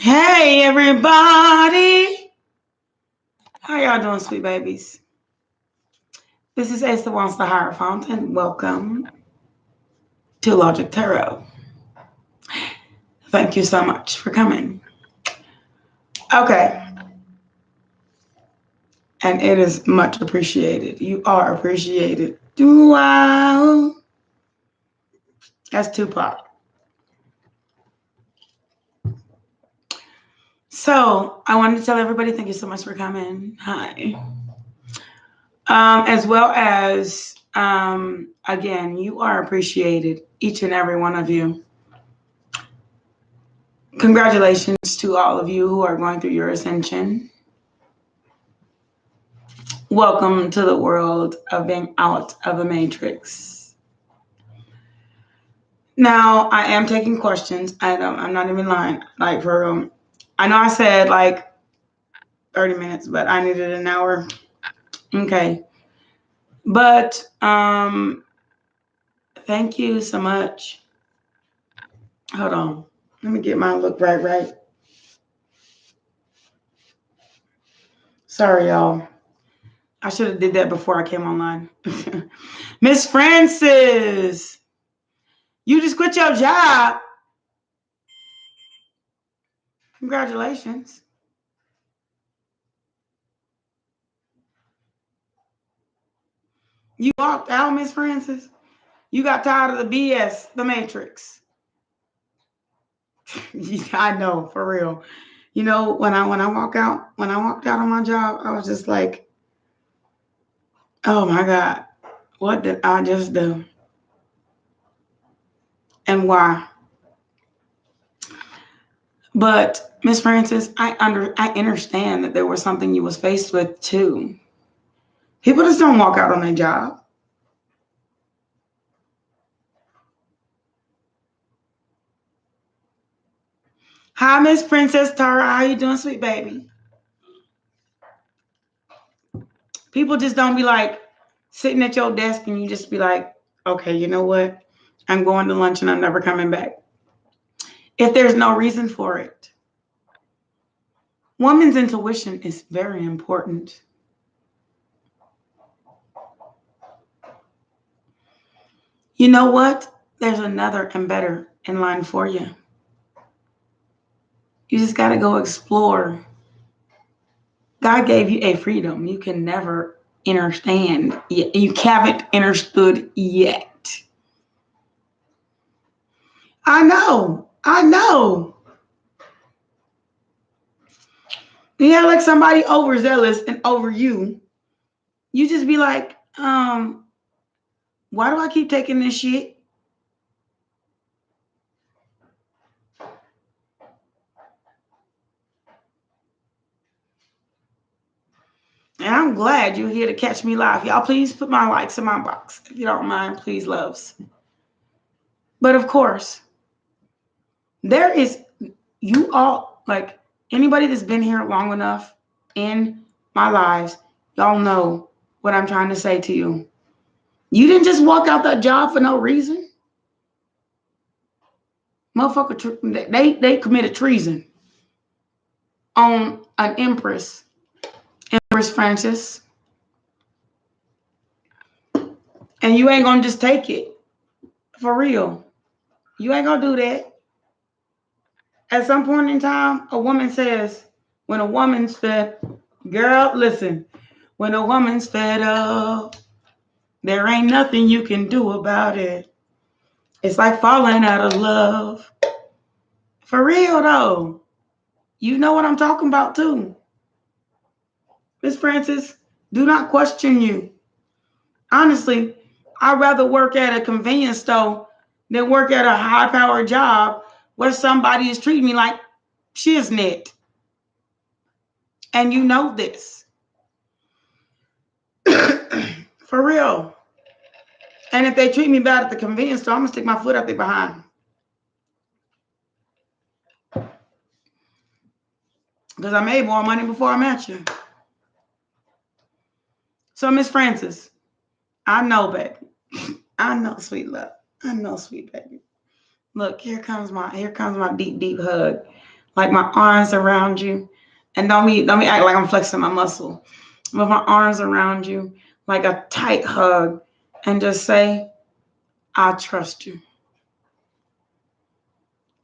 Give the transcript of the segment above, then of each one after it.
Hey everybody! How y'all doing, sweet babies? This is Ace that wants the higher fountain. Welcome to Logic Tarot. Thank you so much for coming. Okay. And it is much appreciated. You are appreciated. Wow. That's Tupac. So I wanted to tell everybody thank you so much for coming. Hi. As well as, again, you are appreciated, each and every one of you. Congratulations to all of you who are going through your ascension. Welcome to the world of being out of the matrix. Now, I am taking questions. I'm not even lying. Like, for I know I said like 30 minutes, but I needed an hour. Okay. But thank you so much. Hold on. Let me get my look right. Sorry, y'all. I should have did that before I came online. Miss Francis, you just quit your job. Congratulations. You walked out, Miss Francis. You got tired of the BS, the Matrix. I know, for real. You know, when I walked out on my job, I was just like, oh my God, what did I just do? And why? But Miss Francis, I understand that there was something you was faced with too. People just don't walk out on their job. Hi, Miss Princess Tara. How you doing, sweet baby? People just don't be like sitting at your desk and you just be like, okay, you know what? I'm going to lunch and I'm never coming back. If there's no reason for it. Woman's intuition is very important. You know what? There's another and better in line for you. You just got to go explore. God gave you a freedom you can never understand. You haven't understood yet. I know. You have like somebody overzealous and over you. You just be like, why do I keep taking this shit? And I'm glad you're here to catch me live. Y'all, please put my likes in my box. If you don't mind, please, loves. But of course, there is, you all, like anybody that's been here long enough in my lives, y'all know what I'm trying to say to you. You didn't just walk out that job for no reason. Motherfucker, they committed treason on an Empress Francis. And you ain't gonna just take it. For real. You ain't gonna do that. At some point in time, a woman says, when a woman's fed, girl, listen, when a woman's fed up, there ain't nothing you can do about it. It's like falling out of love. For real though. You know what I'm talking about too. Miss Francis, do not question you. Honestly, I'd rather work at a convenience store than work at a high-powered job where somebody is treating me like shiznit. And you know this. For real. And if they treat me bad at the convenience store, I'm going to stick my foot up there behind. Because I made more money before I met you. So, Miss Francis, I know, baby. I know, sweet love. I know, sweet baby. Look, here comes my deep, deep hug. like my arms around you. And don't be act like I'm flexing my muscle. With my arms around you, like a tight hug, and just say, I trust you.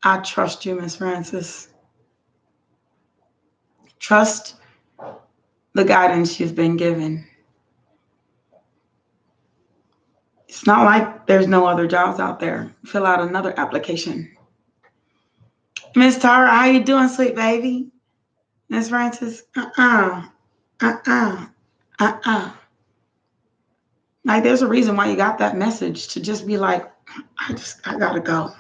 I trust you, Miss Francis. Trust the guidance you've been given. It's not like there's no other jobs out there. Fill out another application. Miss Tara, how you doing, sweet baby? Miss Francis, Like, there's a reason why you got that message, to just be like, I gotta go.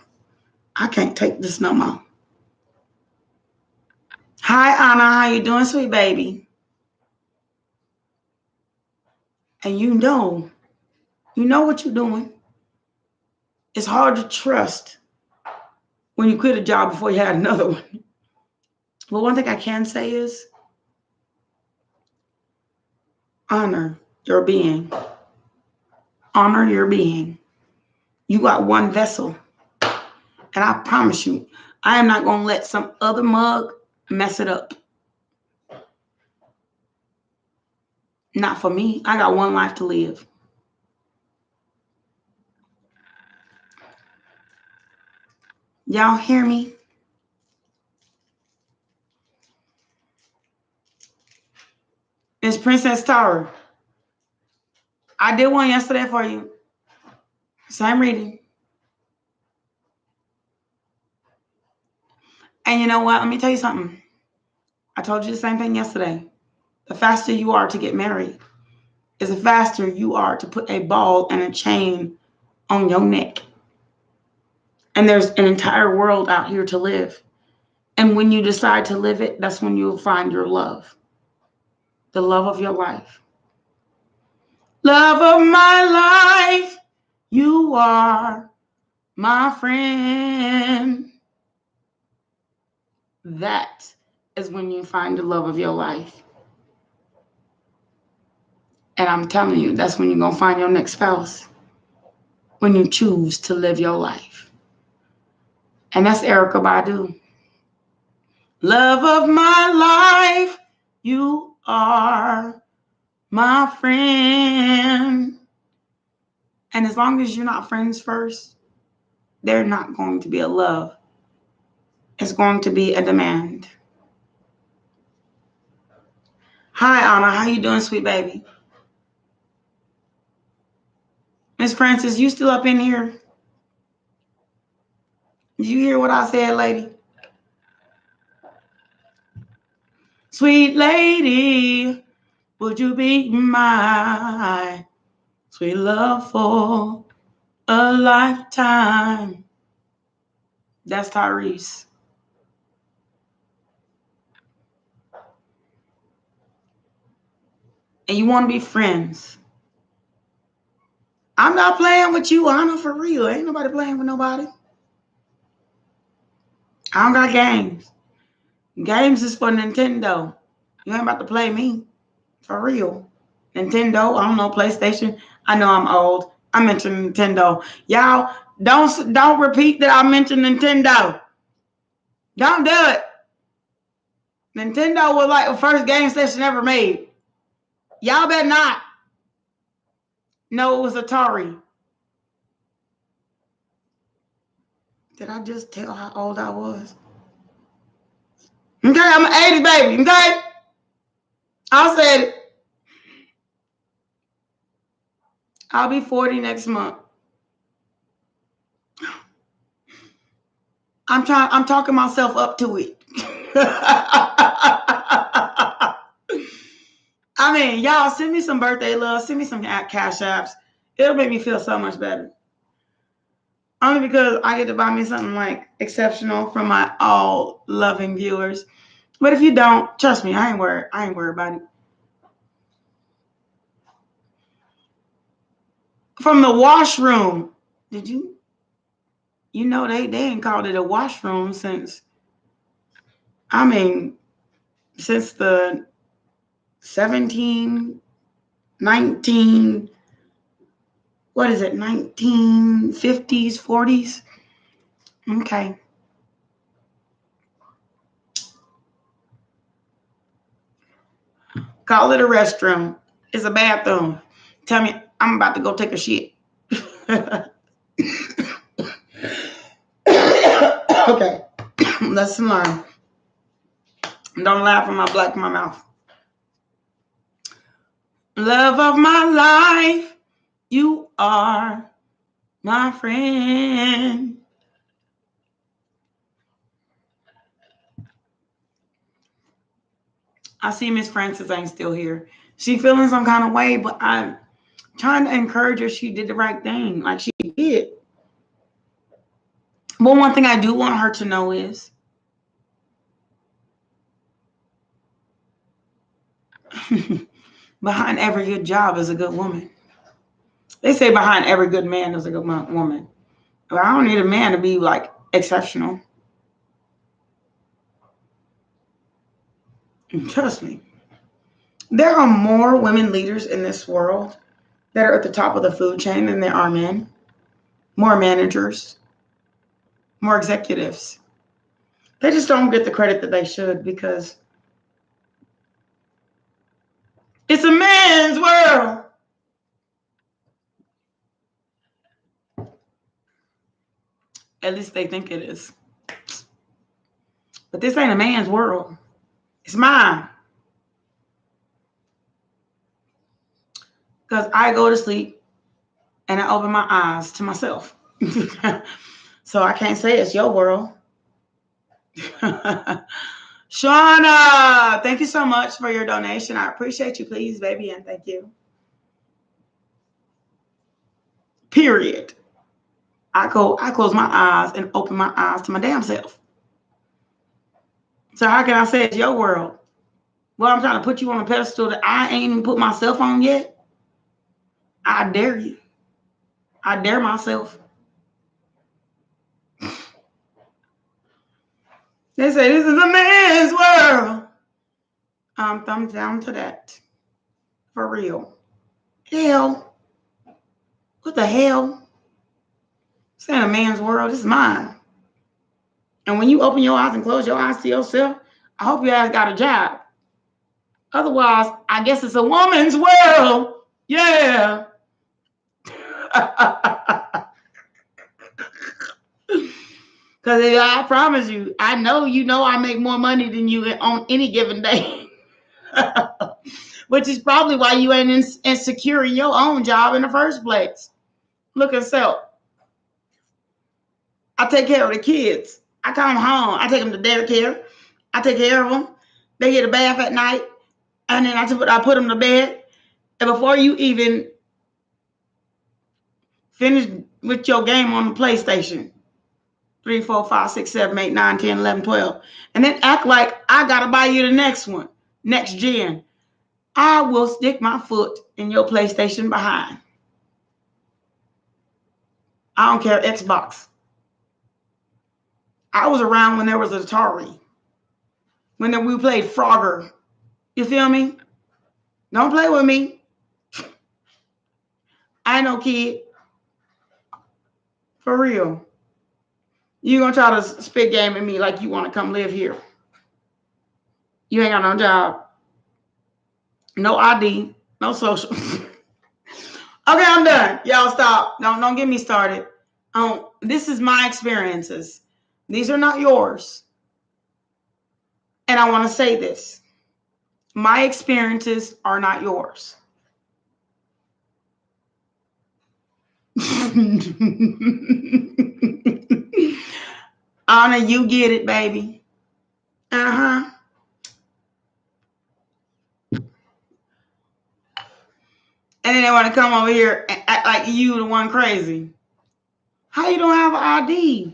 I can't take this no more. Hi, Anna, how you doing, sweet baby? And you know what you're doing. It's hard to trust when you quit a job before you had another one. But one thing I can say is honor your being. Honor your being. You got one vessel. And I promise you, I am not going to let some other mug mess it up. Not for me. I got one life to live. Y'all hear me? It's Princess Tower. I did one yesterday for you. Same reading. And you know what? Let me tell you something. I told you the same thing yesterday. The faster you are to get married is the faster you are to put a ball and a chain on your neck. And there's an entire world out here to live. And when you decide to live it, that's when you'll find your love. The love of your life. Love of my life, you are my friend. That is when you find the love of your life. And I'm telling you, that's when you're going to find your next spouse. When you choose to live your life. And that's Erykah Badu. Love of my life, you are my friend. And as long as you're not friends first, there's not going to be a love. It's going to be a demand. Hi, Anna. How you doing, sweet baby? Miss Francis, you still up in here? Did you hear what I said, lady? Sweet lady, would you be my sweet love for a lifetime? That's Tyrese. And you want to be friends. I'm not playing with you, Anna, for real. Ain't nobody playing with nobody. I don't got games. Games is for Nintendo. You ain't about to play me. For real. Nintendo, I don't know, PlayStation. I know I'm old. I mentioned Nintendo. Y'all, don't repeat that I mentioned Nintendo. Don't do it. Nintendo was like the first game station ever made. Y'all better not. No, it was Atari. Did I just tell how old I was? Okay, I'm an 80s baby, okay? I said it. I'll be 40 next month. I'm talking myself up to it. I mean, y'all send me some birthday love, send me some cash apps. It'll make me feel so much better. Only because I get to buy me something like exceptional from my all loving viewers. But if you don't, trust me, I ain't worried about it. From the washroom. Did you? You know they ain't called it a washroom since the 1950s, 40s? Okay. Call it a restroom. It's a bathroom. Tell me I'm about to go take a shit. Okay. Lesson learned. Don't laugh when my black in my mouth. Love of my life, you are my friend. I see Miss Francis ain't still here. She feeling some kind of way, but I'm trying to encourage her. She did the right thing, like she did. But one thing I do want her to know is behind every good job is a good woman. They say behind every good man is a good woman. But I don't need a man to be like exceptional. Trust me. There are more women leaders in this world that are at the top of the food chain than there are men. More managers, more executives. They just don't get the credit that they should because it's a man's world. At least they think it is. But this ain't a man's world. It's mine. Because I go to sleep and I open my eyes to myself. So I can't say it's your world. Shauna, thank you so much for your donation. I appreciate you, please, baby, and thank you. Period. I close my eyes and open my eyes to my damn self. So how can I say it's your world? Well, I'm trying to put you on a pedestal that I ain't even put myself on yet. I dare you. I dare myself. They say this is a man's world. Thumbs down to that. For real. Hell. What the hell? This ain't a man's world. This is mine. And when you open your eyes and close your eyes to yourself, I hope your ass got a job. Otherwise, I guess it's a woman's world. Yeah. Because I promise you, I know I make more money than you on any given day. Which is probably why you ain't insecure in your own job in the first place. Look at self. I take care of the kids. I come home. I take them to daycare. I take care of them. They get a bath at night. And then I put them to bed. And before you even finish with your game on the PlayStation, 3, 4, 5, 6, 7, 8, 9, 10, 11, 12. And then act like I got to buy you the next one, next gen. I will stick my foot in your PlayStation behind. I don't care, Xbox. I was around when there was Atari. When we played Frogger. You feel me? Don't play with me. I ain't no kid. For real. You gonna try to spit game at me like you want to come live here. You ain't got no job. No ID. No social. Okay, I'm done. Y'all stop. Don't get me started. This is my experiences. These are not yours. And I want to say this. My experiences are not yours. Anna, you get it, baby. Uh-huh. And then they want to come over here and act like you the one crazy. How you don't have an ID?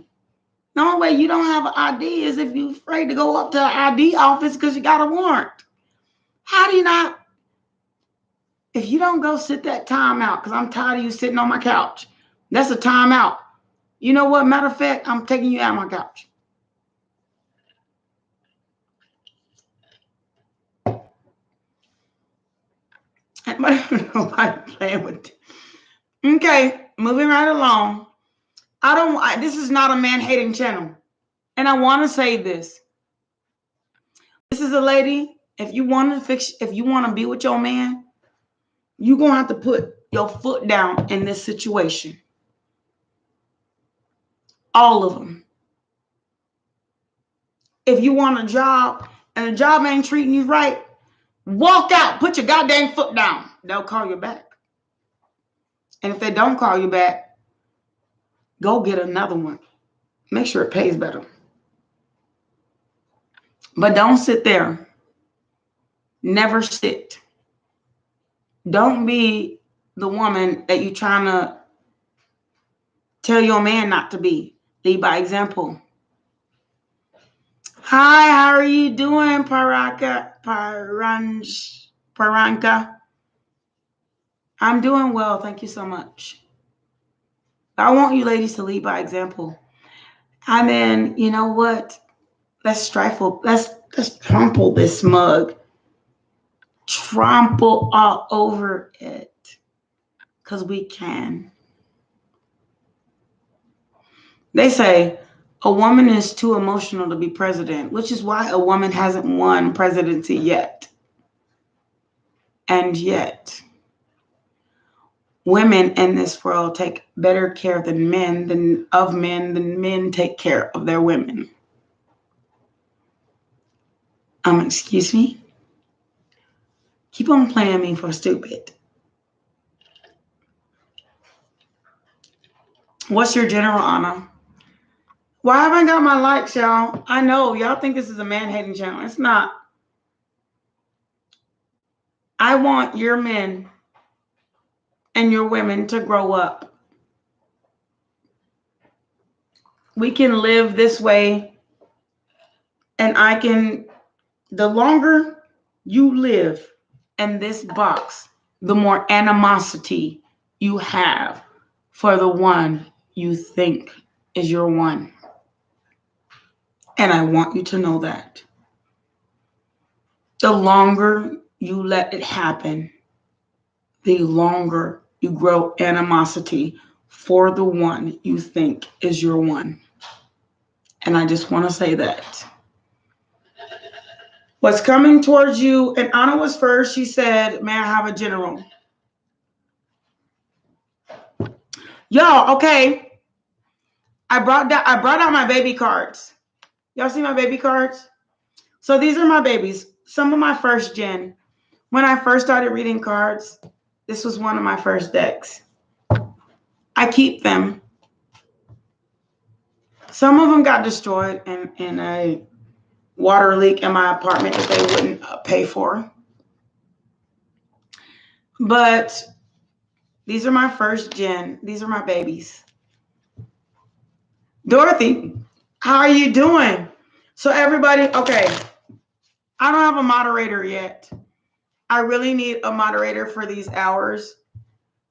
The only way you don't have an ID is if you're afraid to go up to an ID office because you got a warrant. How do you not? If you don't go sit that time out, because I'm tired of you sitting on my couch, that's a time out. You know what? Matter of fact, I'm taking you out of my couch. Nobody playing with it. Okay, moving right along. This is not a man-hating channel. And I want to say this. This is a lady If you want to be with your man, you're going to have to put your foot down in this situation. All of them. If you want a job and the job ain't treating you right, walk out. Put your goddamn foot down. They'll call you back. And if they don't call you back, go get another one. Make sure it pays better. But don't sit there. Never sit. Don't be the woman that you're trying to tell your man not to be. Lead by example. Hi, how are you doing, Paranka? I'm doing well, thank you so much. I want you ladies to lead by example. And then, you know what? Let's trample this mug. Trample all over it. Because we can. They say a woman is too emotional to be president, which is why a woman hasn't won presidency yet. And yet, women in this world take better care than men than men take care of their women. Excuse me? Keep on playing me for stupid. What's your general honor? Why haven't I got my likes, y'all? I know y'all think this is a man-hating channel. It's not. I want your men and your women to grow up. We can live this way, and the longer you live in this box, the more animosity you have for the one you think is your one. And I want you to know that. The longer you let it happen, the longer you grow animosity for the one you think is your one. And I just want to say that. What's coming towards you, and Anna was first. She said, may I have a general? Y'all, okay. I brought out my baby cards. Y'all see my baby cards? So these are my babies. Some of my first gen. When I first started reading cards, this was one of my first decks. I keep them. Some of them got destroyed in a water leak in my apartment that they wouldn't pay for. But these are my first gen. These are my babies. Dorothy, how are you doing? So everybody, okay. I don't have a moderator yet. I really need a moderator for these hours.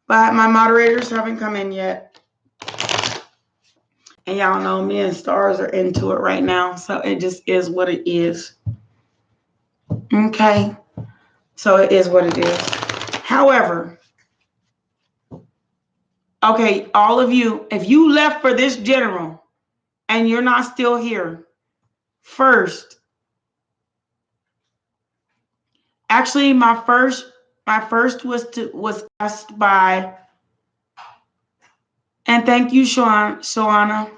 But my moderators haven't come in yet. And y'all know me and stars are into it right now. So it just is what it is. Okay. So it is what it is. However, okay, all of you, if you left for this general and you're not still here, first, actually my first was asked by, and thank you, Shawana.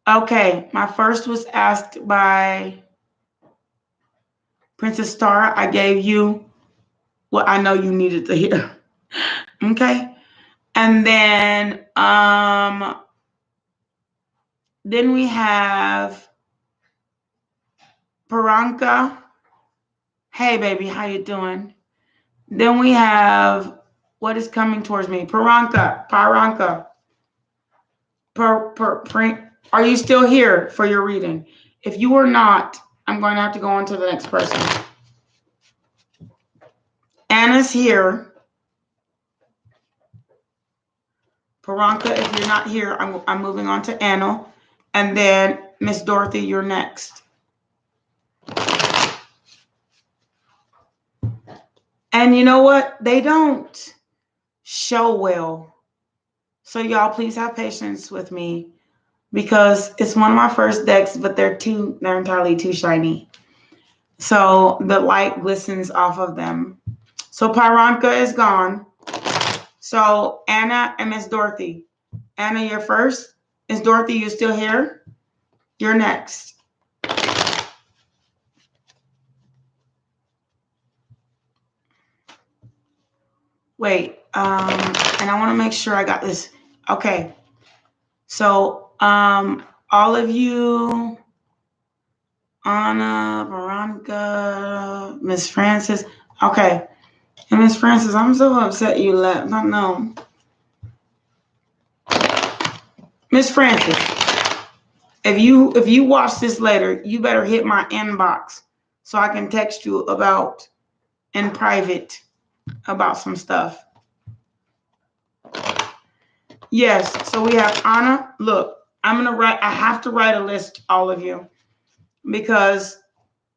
Okay, my first was asked by Princess Star. I gave you what I know you needed to hear. Okay. And then we have Paranka. Hey baby, how you doing? Then we have what is coming towards me? Paranka. Are you still here for your reading? If you are not, I'm going to have to go on to the next person. Anna's here. Paranka, if you're not here, I'm moving on to Anna. And then Miss Dorothy, you're next. And you know what? They don't show well. So y'all please have patience with me because it's one of my first decks, but they're entirely too shiny. So the light glistens off of them. So Pyronka is gone. So Anna and Miss Dorothy. Anna, you're first. Miss Dorothy, you still here? You're next. Wait, and I want to make sure I got this. Okay. So, all of you, Anna, Veronica, Miss Francis. Okay. And Miss Francis, I'm so upset you left. I know. Miss Francis, if you watch this later, you better hit my inbox so I can text you about in private about some stuff. Yes, so we have Anna. Look, I have to write a list, all of you, because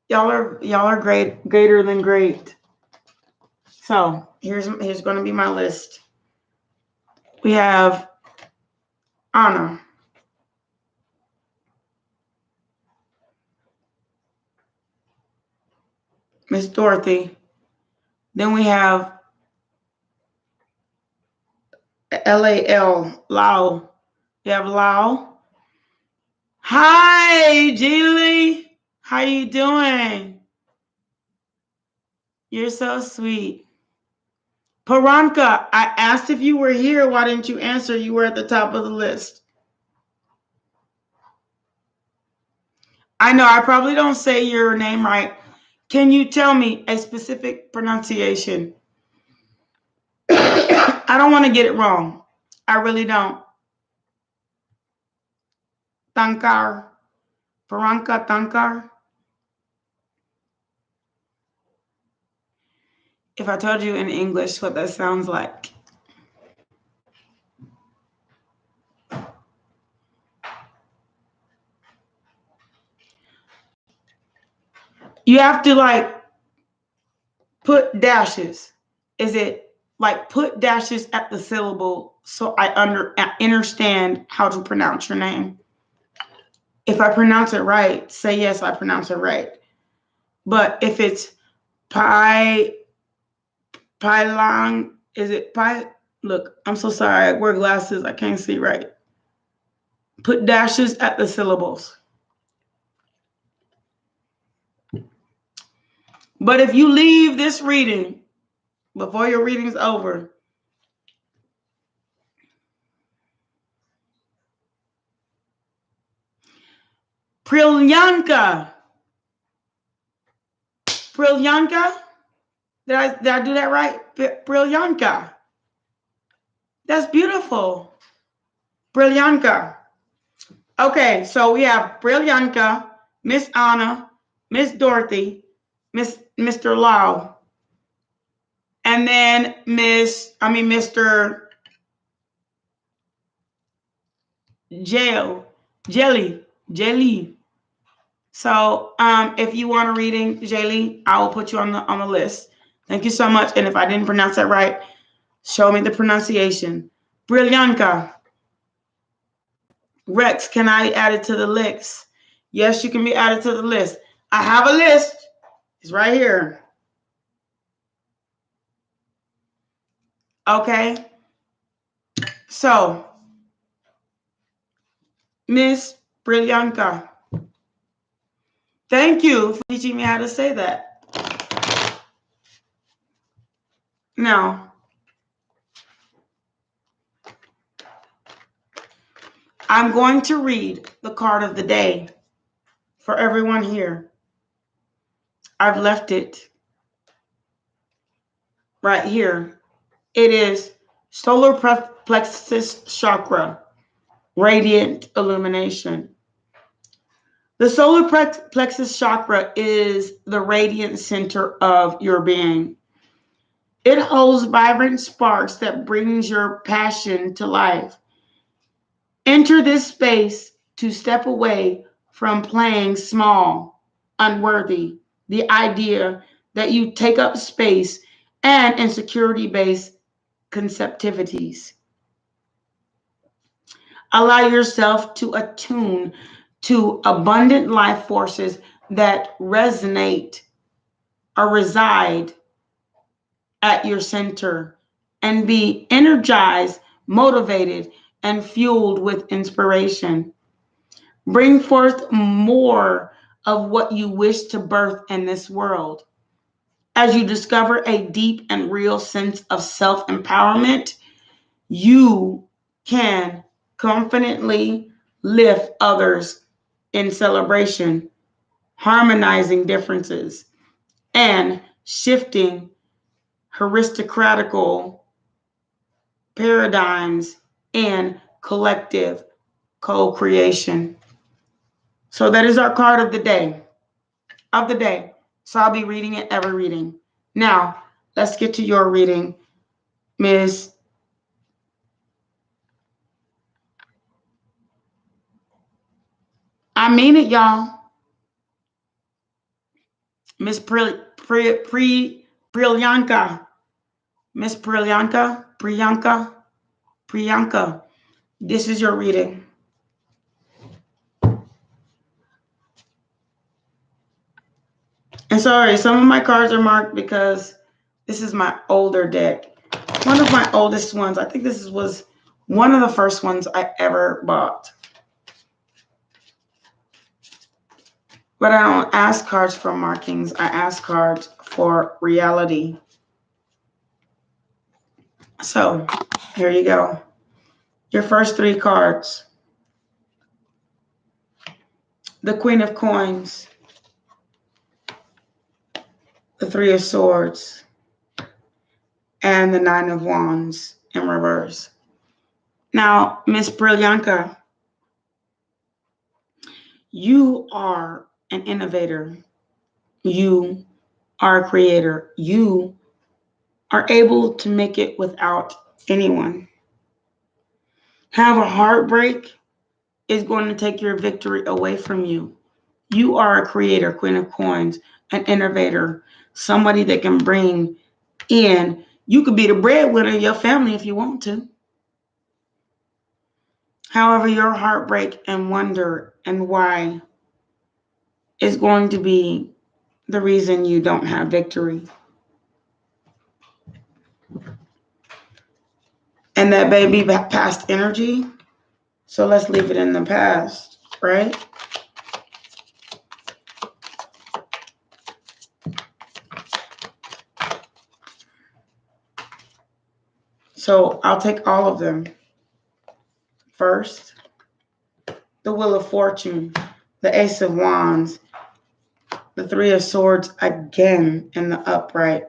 y'all are greater than great. So here's going to be my list. We have Anna, Miss Dorothy. Then we have L-A-L, Lao. You have Lao. Hi, Julie. How you doing? You're so sweet. Paranka, I asked if you were here. Why didn't you answer? You were at the top of the list. I know I probably don't say your name right. Can you tell me a specific pronunciation? I don't want to get it wrong. I really don't. Tankar. Paranka Tankar. If I told you in English what that sounds like. You have to like put dashes. Is it like put dashes at the syllable so I understand how to pronounce your name? If I pronounce it right, say yes, I pronounce it right. But if it's Pylon, is it Pi? Look, I'm so sorry. I wear glasses. I can't see right. Put dashes at the syllables. But if you leave this reading before your reading's over, Prilyanka. Prilyanka? Did I do that right? Prilyanka. That's beautiful. Prilyanka. Okay, so we have Prilyanka, Miss Anna, Miss Dorothy, Mr. Lau, and then Mr. Jelly. So if you want a reading, Jelly, I will put you on the list. Thank you so much. And if I didn't pronounce that right, show me the pronunciation. Brilyanka. Rex, can I add it to the list? Yes, you can be added to the list. I have a list. It's right here. Okay. So, Miss Brilyanka, thank you for teaching me how to say that. Now, I'm going to read the card of the day for everyone here. I've left it right here. It is solar plexus chakra, radiant illumination. The solar plexus chakra is the radiant center of your being. It holds vibrant sparks that brings your passion to life. Enter this space to step away from playing small, unworthy, the idea that you take up space, and insecurity-based conceptivities. Allow yourself to attune to abundant life forces that resonate or reside at your center and be energized, motivated, and fueled with inspiration. Bring forth more of what you wish to birth in this world. As you discover a deep and real sense of self empowerment, you can confidently lift others in celebration, harmonizing differences, and shifting aristocratical paradigms and collective co-creation. So that is our card of the day. So I'll be reading it every reading. Now, let's get to your reading, Miss. I mean it, y'all. Miss Priyanka. Miss Priyanka. This is your reading. And sorry, some of my cards are marked because this is my older deck. One of my oldest ones. I think this was one of the first ones I ever bought. But I don't ask cards for markings. I ask cards for reality. So here you go. Your first three cards. The Queen of Coins. The Three of Swords. And the Nine of Wands in reverse. Now, Miss Priyanka, you are an innovator. You are a creator. You are able to make it without anyone. Have a heartbreak is going to take your victory away from you. You are a creator, Queen of Coins, an innovator, somebody that can bring in. You could be the breadwinner of your family if you want to. However, your heartbreak and wonder and why is going to be the reason you don't have victory. And that may be past energy. So let's leave it in the past, right? So I'll take all of them. First, the Wheel of Fortune, the Ace of Wands, the Three of Swords again in the upright,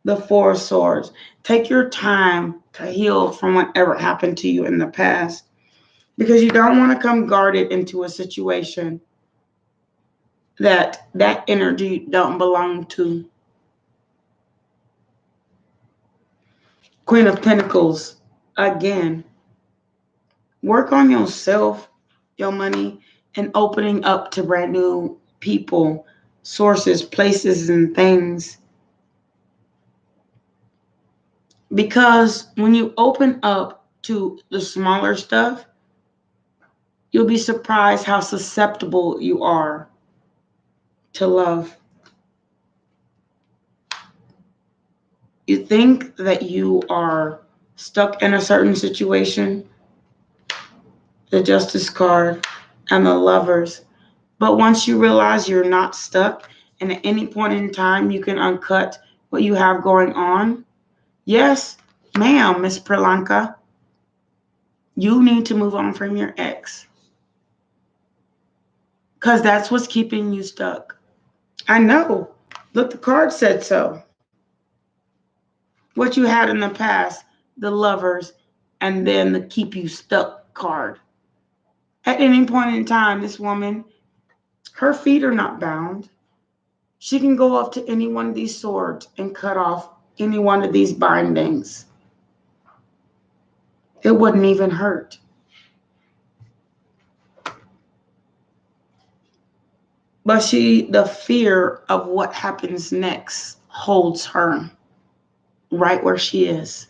the Four of Swords. Take your time to heal from whatever happened to you in the past because you don't want to come guarded into a situation that energy don't belong to. Queen of Pentacles again. Work on yourself, your money, and opening up to brand new people, sources, places, and things. Because when you open up to the smaller stuff, you'll be surprised how susceptible you are to love. You think that you are stuck in a certain situation, the Justice card, and the Lovers. But once you realize you're not stuck, and at any point in time you can uncut what you have going on, yes, ma'am, Miss Priyanka, you need to move on from your ex. Because that's what's keeping you stuck. I know. Look, the card said so. What you had in the past, the Lovers, and then the keep you stuck card. At any point in time, this woman, her feet are not bound. She can go up to any one of these swords and cut off any one of these bindings. It wouldn't even hurt. But the fear of what happens next holds her right where she is.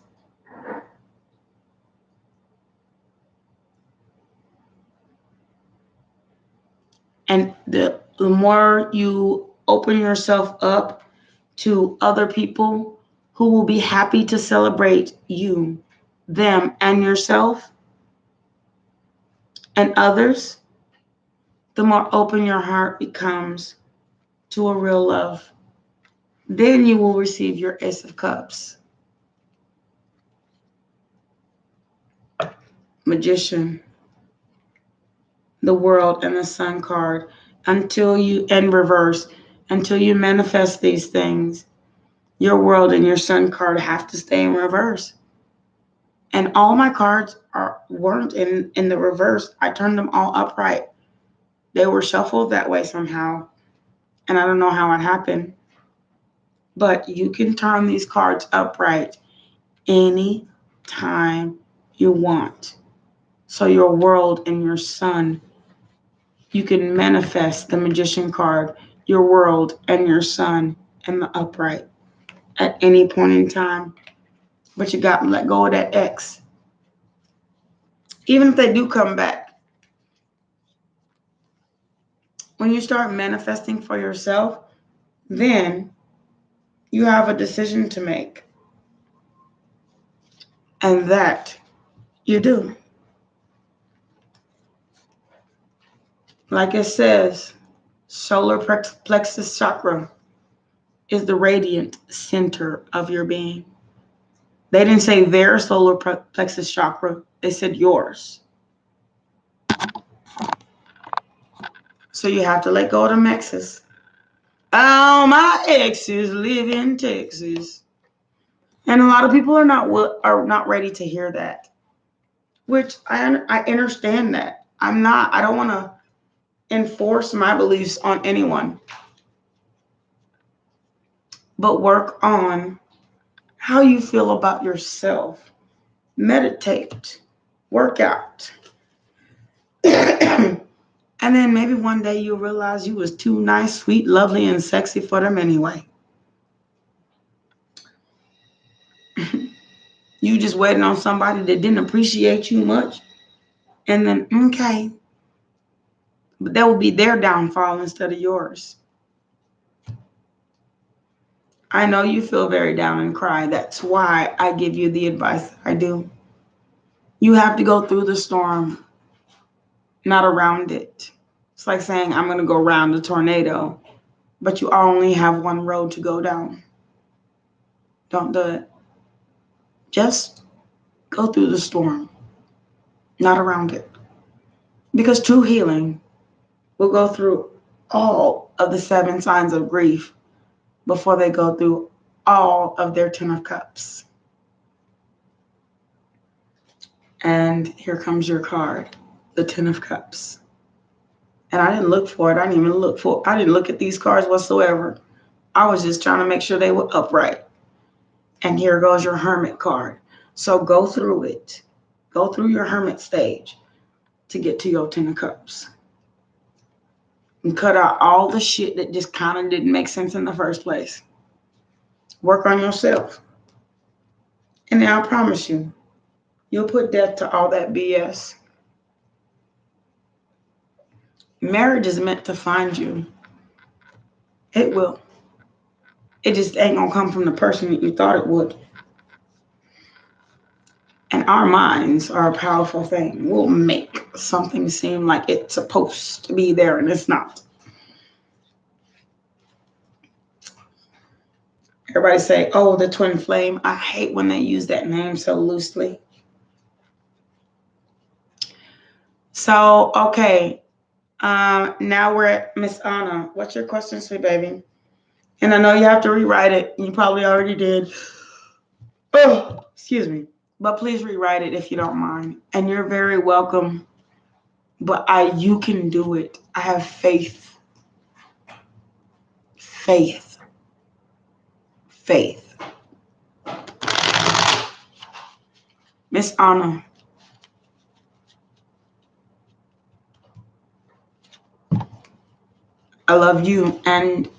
And the more you open yourself up to other people who will be happy to celebrate you, them, and yourself and others, the more open your heart becomes to a real love. Then you will receive your Ace of Cups. Magician, the World, and the Sun card. Until you, in reverse, until you manifest these things, your World and your Sun card have to stay in reverse. And all my cards weren't in the reverse. I turned them all upright. They were shuffled that way somehow. And I don't know how it happened. But you can turn these cards upright any time you want. So your World and your Sun, you can manifest the Magician card, your World and your Sun in the upright at any point in time. But you got to let go of that X. Even if they do come back. When you start manifesting for yourself, then you have a decision to make. And that you do. Like it says, solar plexus chakra is the radiant center of your being. They didn't say their solar plexus chakra. They said yours. So you have to let go of them exes. Oh, my exes live in Texas. And a lot of people are not ready to hear that. Which I understand that. I don't want to enforce my beliefs on anyone. But work on how you feel about yourself. Meditate. Work out. And then maybe one day you'll realize you was too nice, sweet, lovely, and sexy for them anyway. You just waiting on somebody that didn't appreciate you much. And then, okay. But that will be their downfall instead of yours. I know you feel very down and cry. That's why I give you the advice I do. You have to go through the storm, not around it. It's like saying, I'm going to go around a tornado, but you only have one road to go down. Don't do it. Just go through the storm, not around it. Because true healing will go through all of the 7 signs of grief before they go through all of their 10 of cups. And here comes your card, the 10 of cups. And I didn't look for it. I didn't look at these cards whatsoever. I was just trying to make sure they were upright. And here goes your Hermit card. So go through it. Go through your Hermit stage to get to your 10 of cups. And cut out all the shit that just kind of didn't make sense in the first place. Work on yourself. And then I promise you, you'll put death to all that BS. Marriage is meant to find you. It will. It just ain't gonna come from the person that you thought it would. And our minds are a powerful thing. We'll make something seem like it's supposed to be there and it's not. Everybody say, oh, the twin flame. I hate when they use that name so loosely. So, okay. Now we're at Miss Anna. What's your question, sweet baby? And I know you have to rewrite it. You probably already did. Oh, excuse me. But please rewrite it if you don't mind. And you're very welcome. But you can do it. I have faith. Faith. Faith. Miss Anna. I love you and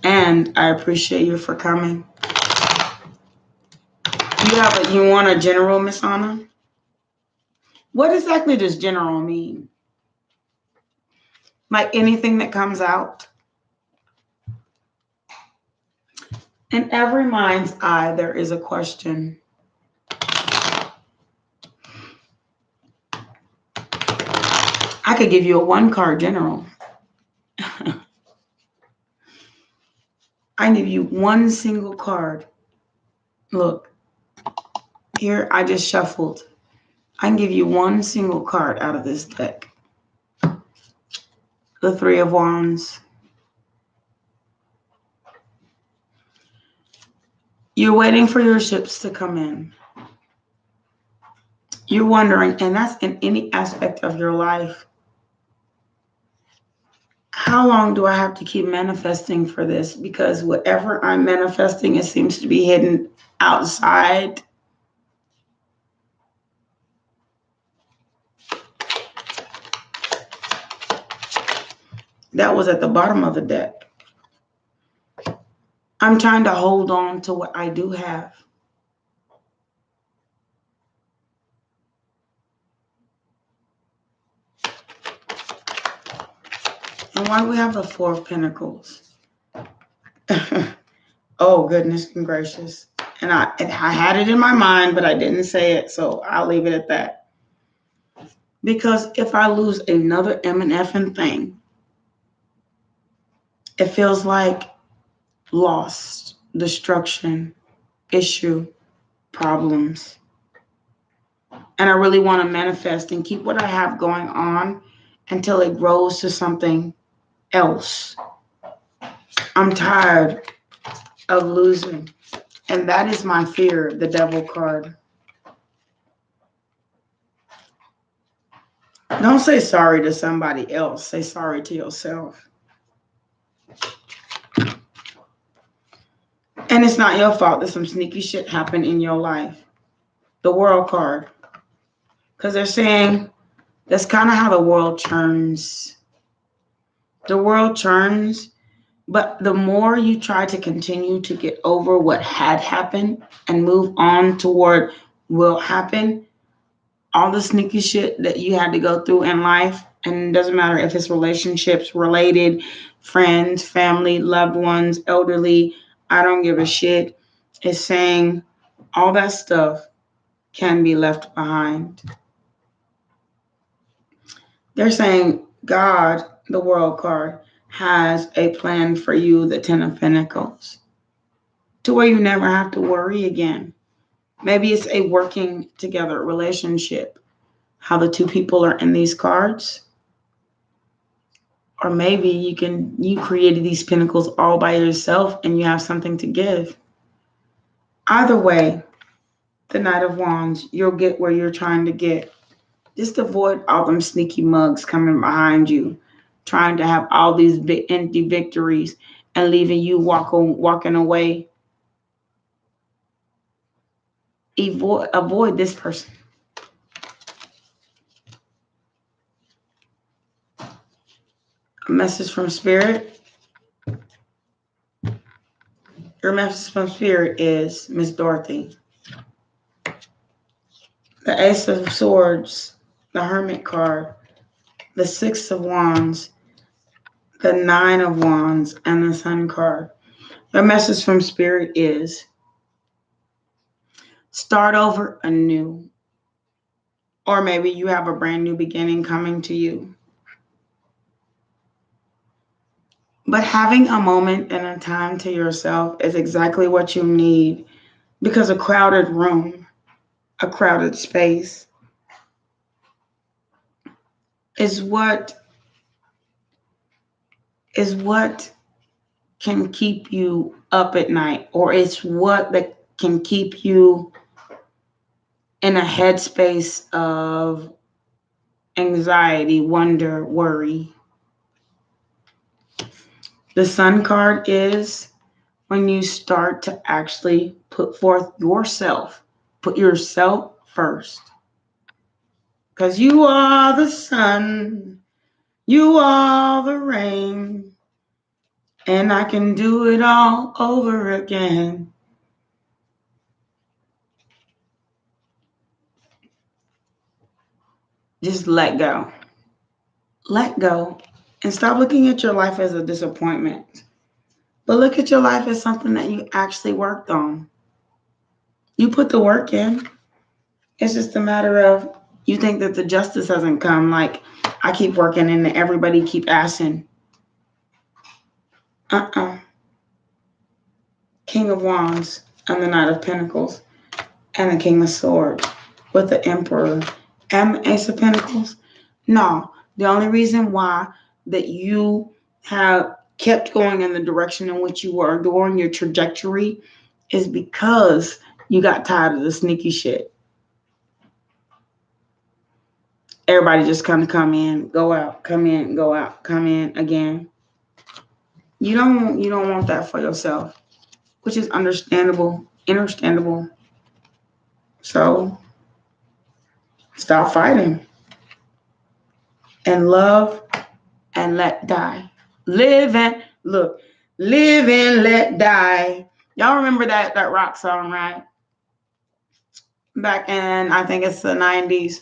I appreciate you for coming. You want a general, Miss Anna? What exactly does general mean? Like anything that comes out? In every mind's eye, there is a question. I could give you a one-card general. I can give you one single card. Look, here I just shuffled. I can give you one single card out of this deck. The Three of Wands. You're waiting for your ships to come in. You're wondering, and that's in any aspect of your life, how long do I have to keep manifesting for this? Because whatever I'm manifesting, it seems to be hidden outside. That was at the bottom of the deck. I'm trying to hold on to what I do have. And why do we have the Four of Pentacles? Oh, goodness gracious. And I had it in my mind, but I didn't say it, so I'll leave it at that. Because if I lose another M and F and thing, it feels like loss, destruction, issue, problems. And I really want to manifest and keep what I have going on until it grows to something else. I'm tired of losing. And that is my fear, the Devil card. Don't say sorry to somebody else. Say sorry to yourself. And it's not your fault that some sneaky shit happened in your life. The World card. Because they're saying that's kind of how the world turns. The world turns, but the more you try to continue to get over what had happened and move on toward will happen, all the sneaky shit that you had to go through in life, and it doesn't matter if it's relationships, related, friends, family, loved ones, elderly, I don't give a shit. It's saying all that stuff can be left behind. They're saying God, the World card, has a plan for you, the Ten of Pentacles, to where you never have to worry again. Maybe it's a working together relationship, how the two people are in these cards. Or maybe you created these pentacles all by yourself and you have something to give. Either way, the Knight of Wands, you'll get where you're trying to get. Just avoid all them sneaky mugs coming behind you, trying to have all these big empty victories and leaving you walking away. Avoid this person. A message from Spirit. Your message from Spirit is Miss Dorothy. The Ace of Swords, the Hermit card, the Six of Wands, the Nine of Wands, and the Sun card. Your message from Spirit is start over anew. Or maybe you have a brand new beginning coming to you. But having a moment and a time to yourself is exactly what you need, because a crowded room, a crowded space is what can keep you up at night, or it's what that can keep you in a headspace of anxiety, wonder, worry. The Sun card is when you start to actually put forth yourself, put yourself first. Because you are the sun, you are the rain, and I can do it all over again. Just let go. Let go and stop looking at your life as a disappointment. But look at your life as something that you actually worked on. You put the work in. It's just a matter of you think that the justice hasn't come. Like, I keep working and everybody keep asking. King of Wands and the Knight of Pentacles and the King of Swords with the Emperor and the Ace of Pentacles. No, the only reason why that you have kept going in the direction in which you were during your trajectory is because you got tired of the sneaky shit. Everybody just kind of come in, go out, come in, go out, come in again. You don't want that for yourself, which is understandable. So stop fighting and love and let die. Live and let die. Y'all remember that rock song, right? Back in, I think it's the 90s.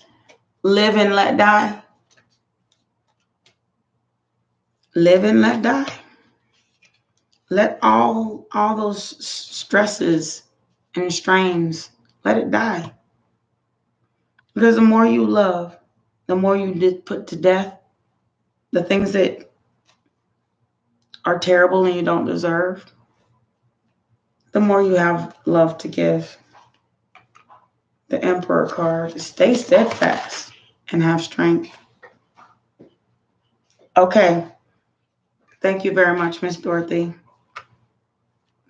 Live and let die. Live and let die. Let all those stresses and strains, let it die. Because the more you love, the more you did put to death the things that are terrible and you don't deserve, the more you have love to give. The Emperor card, stay steadfast and have strength. Okay. Thank you very much, Miss Dorothy.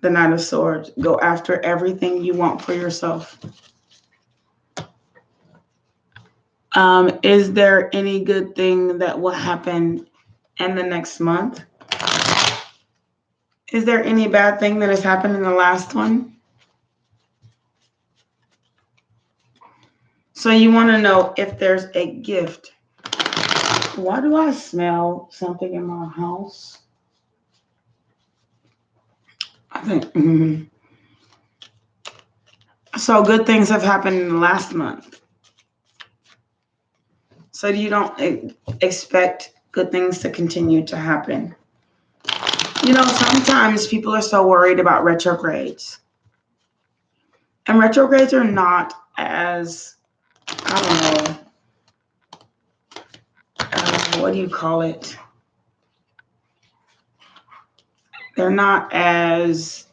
The Knight of Swords. Go after everything you want for yourself. Is there any good thing that will happen in the next month? Is there any bad thing that has happened in the last one? So you want to know if there's a gift. Why do I smell something in my house? I think. So good things have happened in the last month. So you don't expect good things to continue to happen. You know, sometimes people are so worried about retrogrades. And retrogrades are not as, I don't know, what do you call it? They're not as,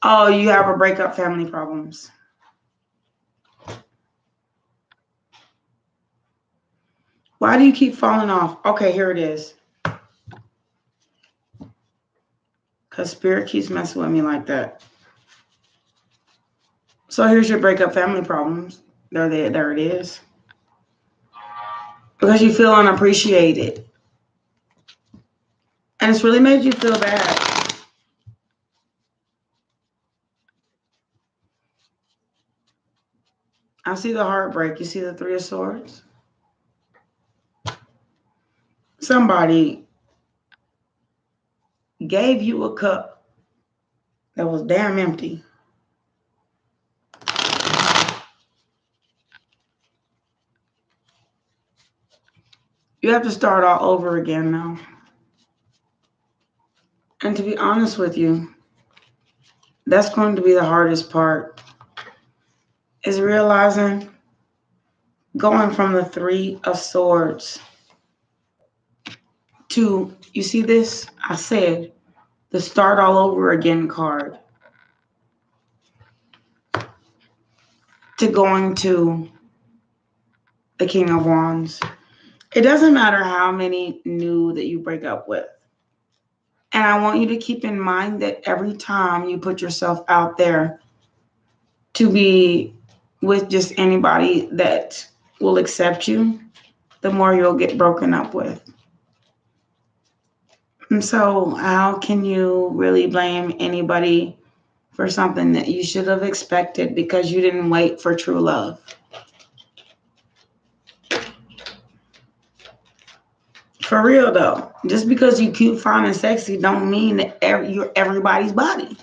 oh, you have a breakup, family problems. Why do you keep falling off? Okay, here it is. Because Spirit keeps messing with me like that. So here's your breakup, family problems. There it is. Because you feel unappreciated. And it's really made you feel bad. I see the heartbreak. You see the Three of Swords? Somebody gave you a cup that was damn empty. You have to start all over again now. And to be honest with you, that's going to be the hardest part, is realizing going from the Three of Swords to, you see this? I said, the start all over again card, to going to the King of Wands. It doesn't matter how many new that you break up with. And I want you to keep in mind that every time you put yourself out there to be with just anybody that will accept you, the more you'll get broken up with. And so how can you really blame anybody for something that you should have expected because you didn't wait for true love? For real though, just because you cute, fine, and sexy don't mean that you're everybody's body.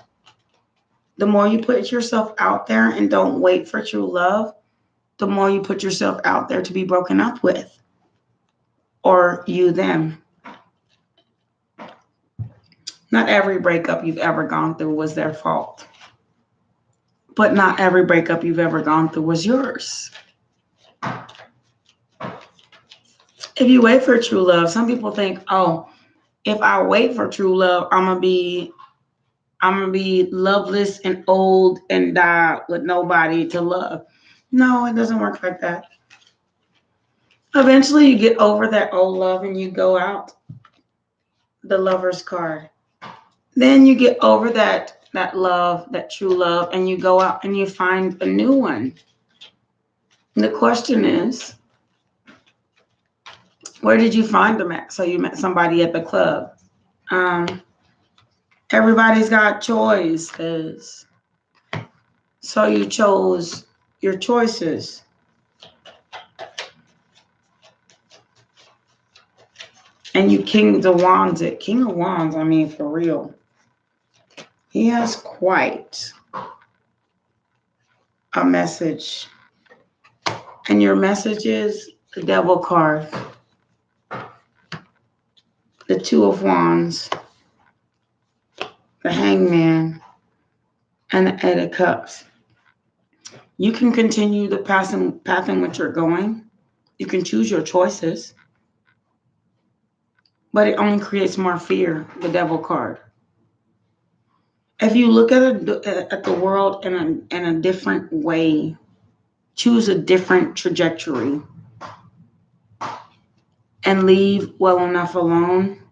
The more you put yourself out there and don't wait for true love, the more you put yourself out there to be broken up with. Or you, them. Not every breakup you've ever gone through was their fault. But not every breakup you've ever gone through was yours. If you wait for true love, some people think, oh, if I wait for true love, I'm gonna be loveless and old and die with nobody to love. No, it doesn't work like that. Eventually you get over that old love and you go out the Lover's card. Then you get over that love, that true love, and you go out and you find a new one. And the question is, where did you find them at? So you met somebody at the club. Everybody's got choices. So you chose your choices. And you King of Wands it. King of Wands, I mean, for real. He has quite a message. And your message is the Devil card. The Two of Wands. The Hangman. And the Eight of Cups. You can continue the path in which you're going. You can choose your choices. But it only creates more fear, the Devil card. If you look at the world in a different way, choose a different trajectory, and leave well enough alone,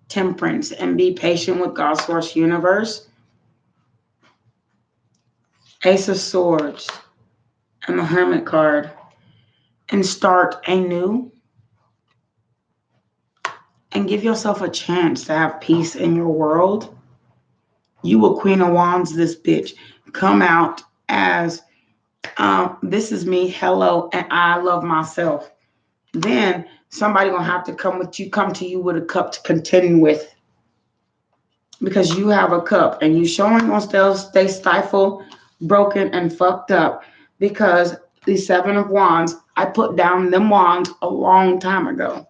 temperance, and be patient with God's source universe, Ace of Swords, and the Hermit card, and start anew, and give yourself a chance to have peace in your world, you will Queen of Wands this bitch. Come out as, this is me, hello, and I love myself. Then somebody gonna have to come to you with a cup to contend with. Because you have a cup and you showing gonna stay stifled, broken, and fucked up. Because the Seven of Wands, I put down them wands a long time ago.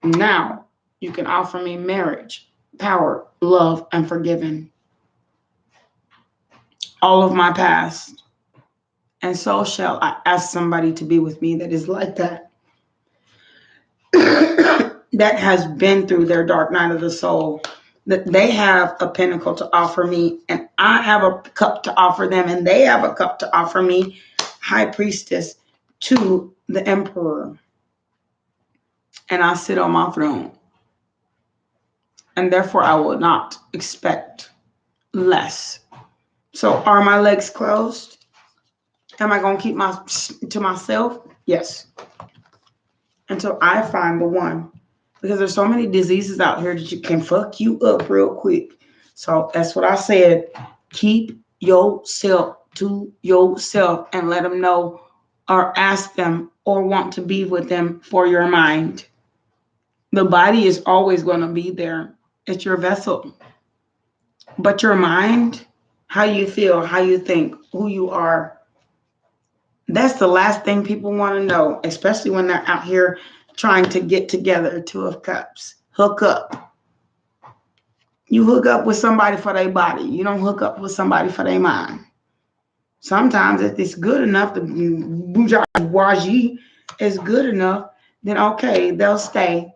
Now you can offer me marriage, power, love, and forgiving. All of my past. And so shall I ask somebody to be with me that is like that. That has been through their dark night of the soul. That they have a pinnacle to offer me, and I have a cup to offer them, and they have a cup to offer me, High Priestess, to the Emperor. And I sit on my throne. And therefore, I will not expect less. So are my legs closed? Am I going to keep to myself? Yes. Until I find the one. Because there's so many diseases out here that you can fuck you up real quick. So that's what I said. Keep yourself to yourself and let them know or ask them or want to be with them for your mind. The body is always going to be there. It's your vessel. But your mind, how you feel, how you think, who you are, that's the last thing people want to know, especially when they're out here trying to get together. Two of Cups. Hook up. You hook up with somebody for their body. You don't hook up with somebody for their mind. Sometimes if it's good enough, the bourgeoisie is good enough, then okay, they'll stay.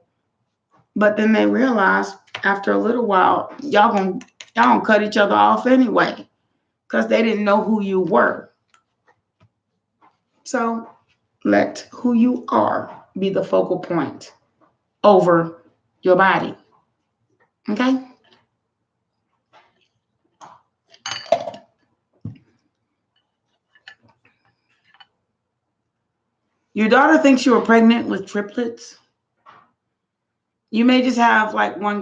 But then they realize after a little while, y'all gonna cut each other off anyway, because they didn't know who you were. So let who you are be the focal point over your body. Okay? Your daughter thinks you were pregnant with triplets. You may just have like one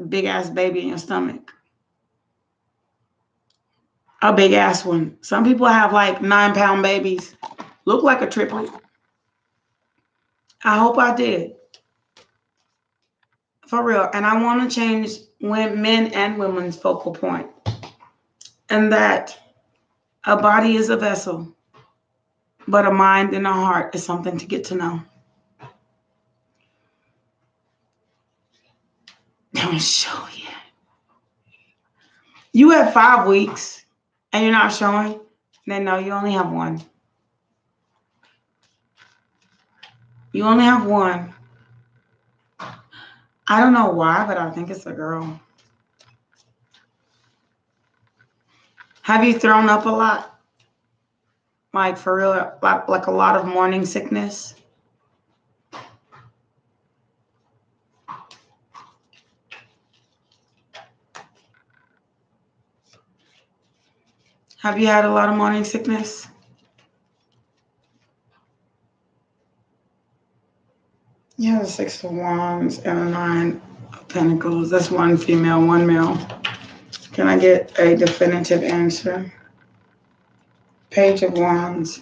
big ass baby in your stomach. A big ass one. Some people have like 9-pound babies. Look like a triplet. I hope I did. For real. And I want to change men and women's focal point. And that a body is a vessel, but a mind and a heart is something to get to know. Don't show yet. You have 5 weeks and you're not showing, then no, you only have one. You only have one. I don't know why, but I think it's a girl. Have you thrown up a lot? Like for real, like a lot of morning sickness? Have you had a lot of morning sickness? You have a 6 of Wands and a 9 of Pentacles. That's one female, one male. Can I get a definitive answer? Page of Wands.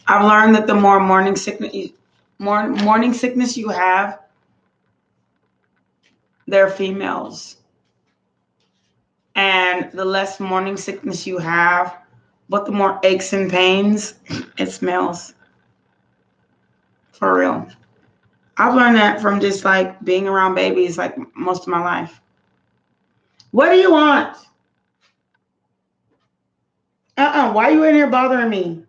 I've learned that the more morning sickness you have, they're females. And the less morning sickness you have, but the more aches and pains, it's males. For real. I've learned that from just like being around babies like most of my life. What do you want? Why are you in here bothering me?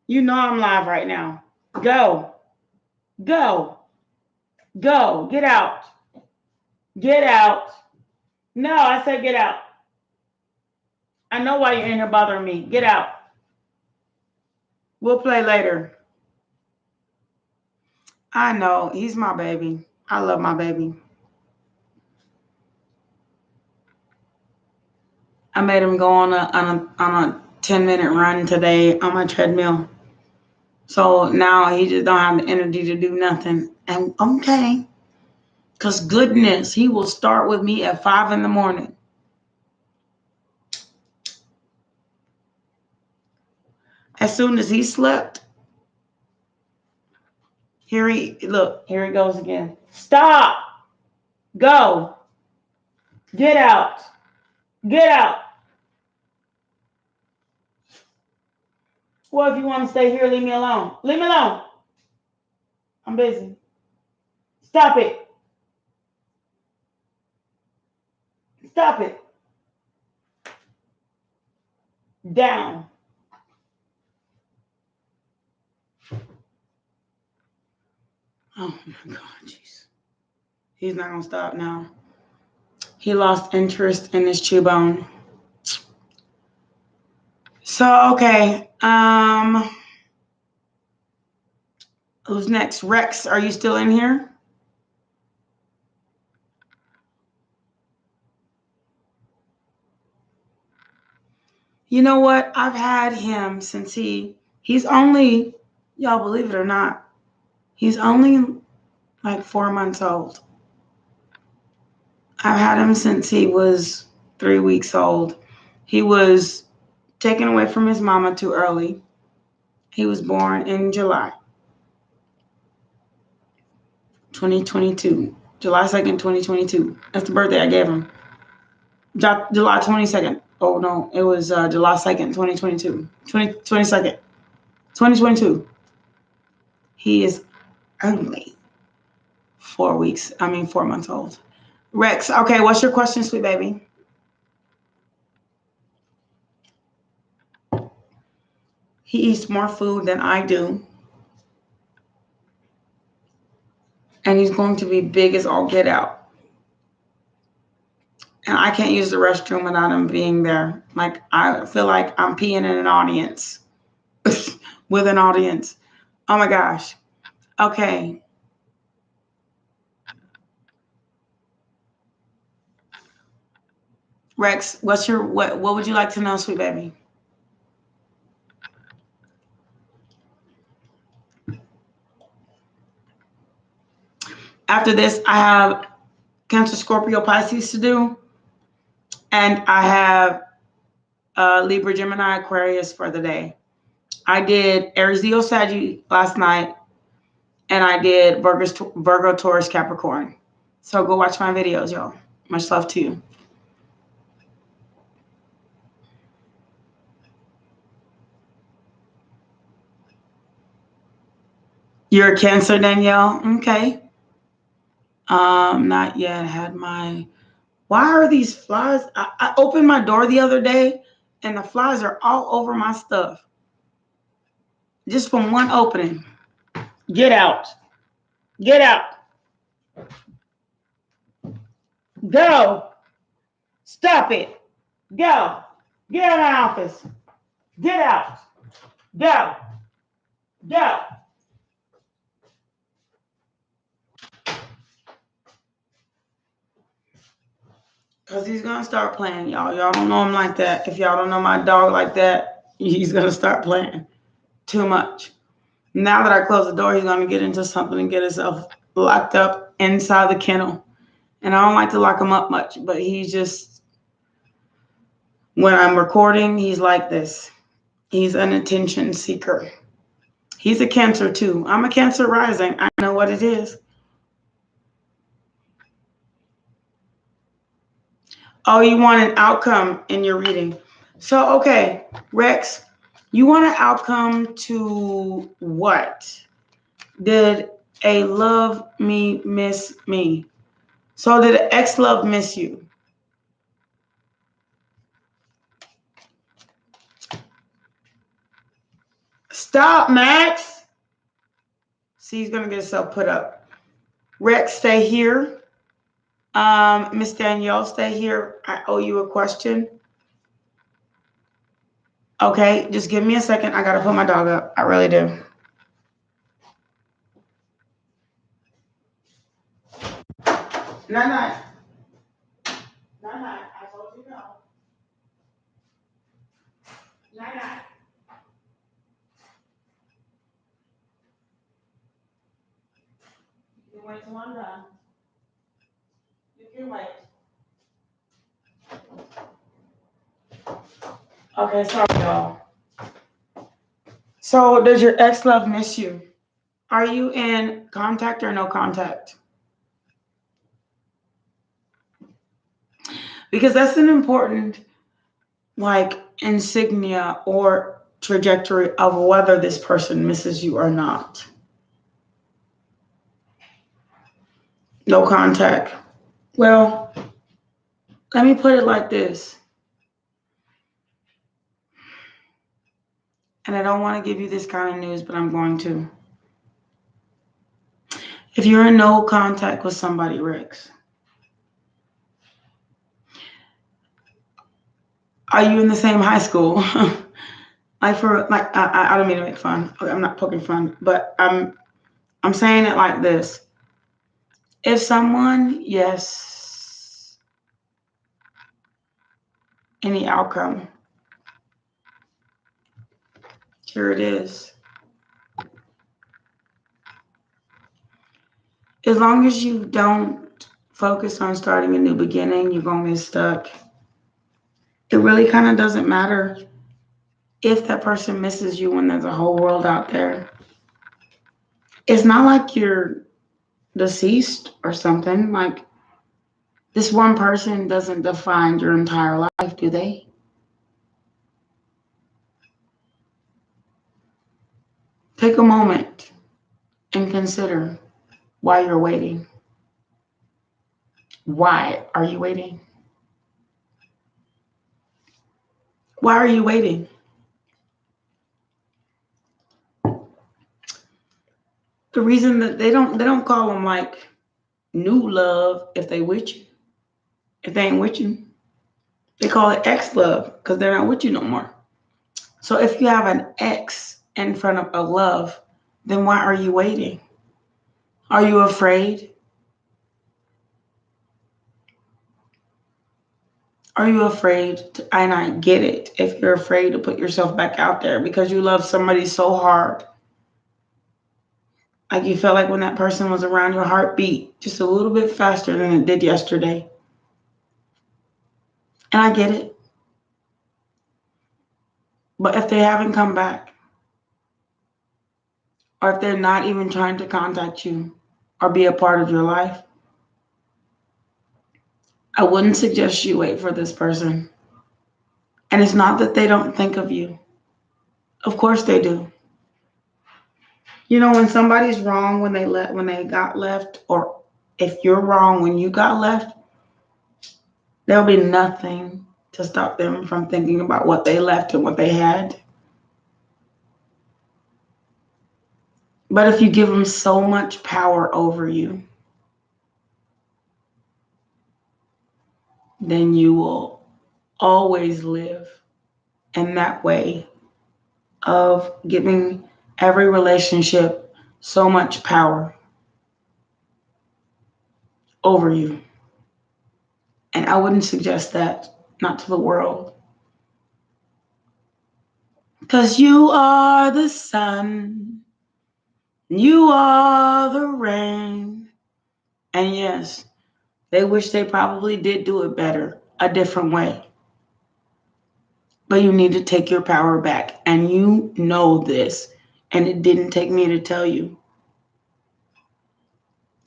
You know I'm live right now. Go. Go. Go. Get out. Get out. No, I said get out. I know why you're in here bothering me. Get out. We'll play later. I know. He's my baby. I love my baby. I made him go on a 10-minute run today on my treadmill. So now he just don't have the energy to do nothing. And okay. Because goodness, he will start with me at 5 in the morning. As soon as he slept, here he goes again. Stop. Go. Get out. Get out. Well, if you want to stay here, leave me alone. Leave me alone. I'm busy. Stop it. Stop it. Down. Oh my God, jeez. He's not gonna stop now. He lost interest in his chew bone. So okay. Who's next? Rex, are you still in here? You know what? I've had him since he's only, y'all believe it or not, he's only like 4 months old. I've had him since he was 3 weeks old. He was taken away from his mama too early. He was born in July 2022. July 2nd, 2022. That's the birthday I gave him. July 22nd. Oh no, it was July 2nd, 2022. 22nd, 2022. He is only 4 months old. Rex, okay, what's your question, sweet baby? He eats more food than I do. And he's going to be big as all get out. And I can't use the restroom without him being there. Like, I feel like I'm peeing in an audience. With an audience. Oh my gosh. Okay. Rex, what would you like to know, sweet baby? After this, I have Cancer, Scorpio, Pisces to do. And I have Libra, Gemini, Aquarius for the day. I did Aries, Leo, Sagittarius last night. And I did Virgo, Taurus, Capricorn. So go watch my videos, y'all. Much love to you. You're a Cancer, Danielle? Okay. Not yet. I had my... Why are these flies? I opened my door the other day and the flies are all over my stuff. Just from one opening. Get out. Get out. Go. Stop it. Go. Get out of my office. Get out. Go. Go. Because he's going to start playing, y'all. Y'all don't know him like that. If y'all don't know my dog like that, he's going to start playing too much. Now that I close the door, he's going to get into something and get himself locked up inside the kennel. And I don't like to lock him up much, but he's just, when I'm recording, he's like this. He's an attention seeker. He's a Cancer too. I'm a Cancer rising. I know what it is. Oh, you want an outcome in your reading. So, okay, Rex, you want an outcome to what? Did a love me miss me? So did an ex-love miss you? Stop, Max. See, he's going to get himself put up. Rex, stay here. Miss Danielle, stay here. I owe you a question. Okay, just give me a second. I got to put my dog up. I really do. Night-night. Night-night. I told you no. Night-night. You can wait till I'm done. You can wait. Okay, sorry, y'all. So, does your ex-love miss you? Are you in contact or no contact? Because that's an important, like, insignia or trajectory of whether this person misses you or not. No contact. Well, let me put it like this. And I don't want to give you this kind of news, but I'm going to. If you're in no contact with somebody, Rex, are you in the same high school? I don't mean to make fun. I'm not poking fun, but I'm saying it like this. If someone, yes, any outcome, here it is. As long as you don't focus on starting a new beginning, you're going to get stuck. It really kind of doesn't matter if that person misses you when there's a whole world out there. It's not like you're deceased or something. Like, this one person doesn't define your entire life, do they? Take a moment and consider why you're waiting. Why are you waiting? Why are you waiting? The reason that they don't call them like new love if they with you. If they ain't with you, they call it ex-love because they're not with you no more. So if you have an ex in front of a love, then why are you waiting? Are you afraid? Are you afraid? And I get it if you're afraid to put yourself back out there because you love somebody so hard. Like you felt like when that person was around, your heart beat just a little bit faster than it did yesterday. And I get it. But if they haven't come back, or if they're not even trying to contact you or be a part of your life, I wouldn't suggest you wait for this person. And it's not that they don't think of you. Of course they do. You know, when somebody's wrong, when they got left, or if you're wrong when you got left, there'll be nothing to stop them from thinking about what they left and what they had. But if you give them so much power over you, then you will always live in that way of giving every relationship so much power over you. And I wouldn't suggest that, not to the world. Because you are the sun, you are the rain. And yes, they wish they probably did do it better, a different way. But you need to take your power back. And you know this. And it didn't take me to tell you.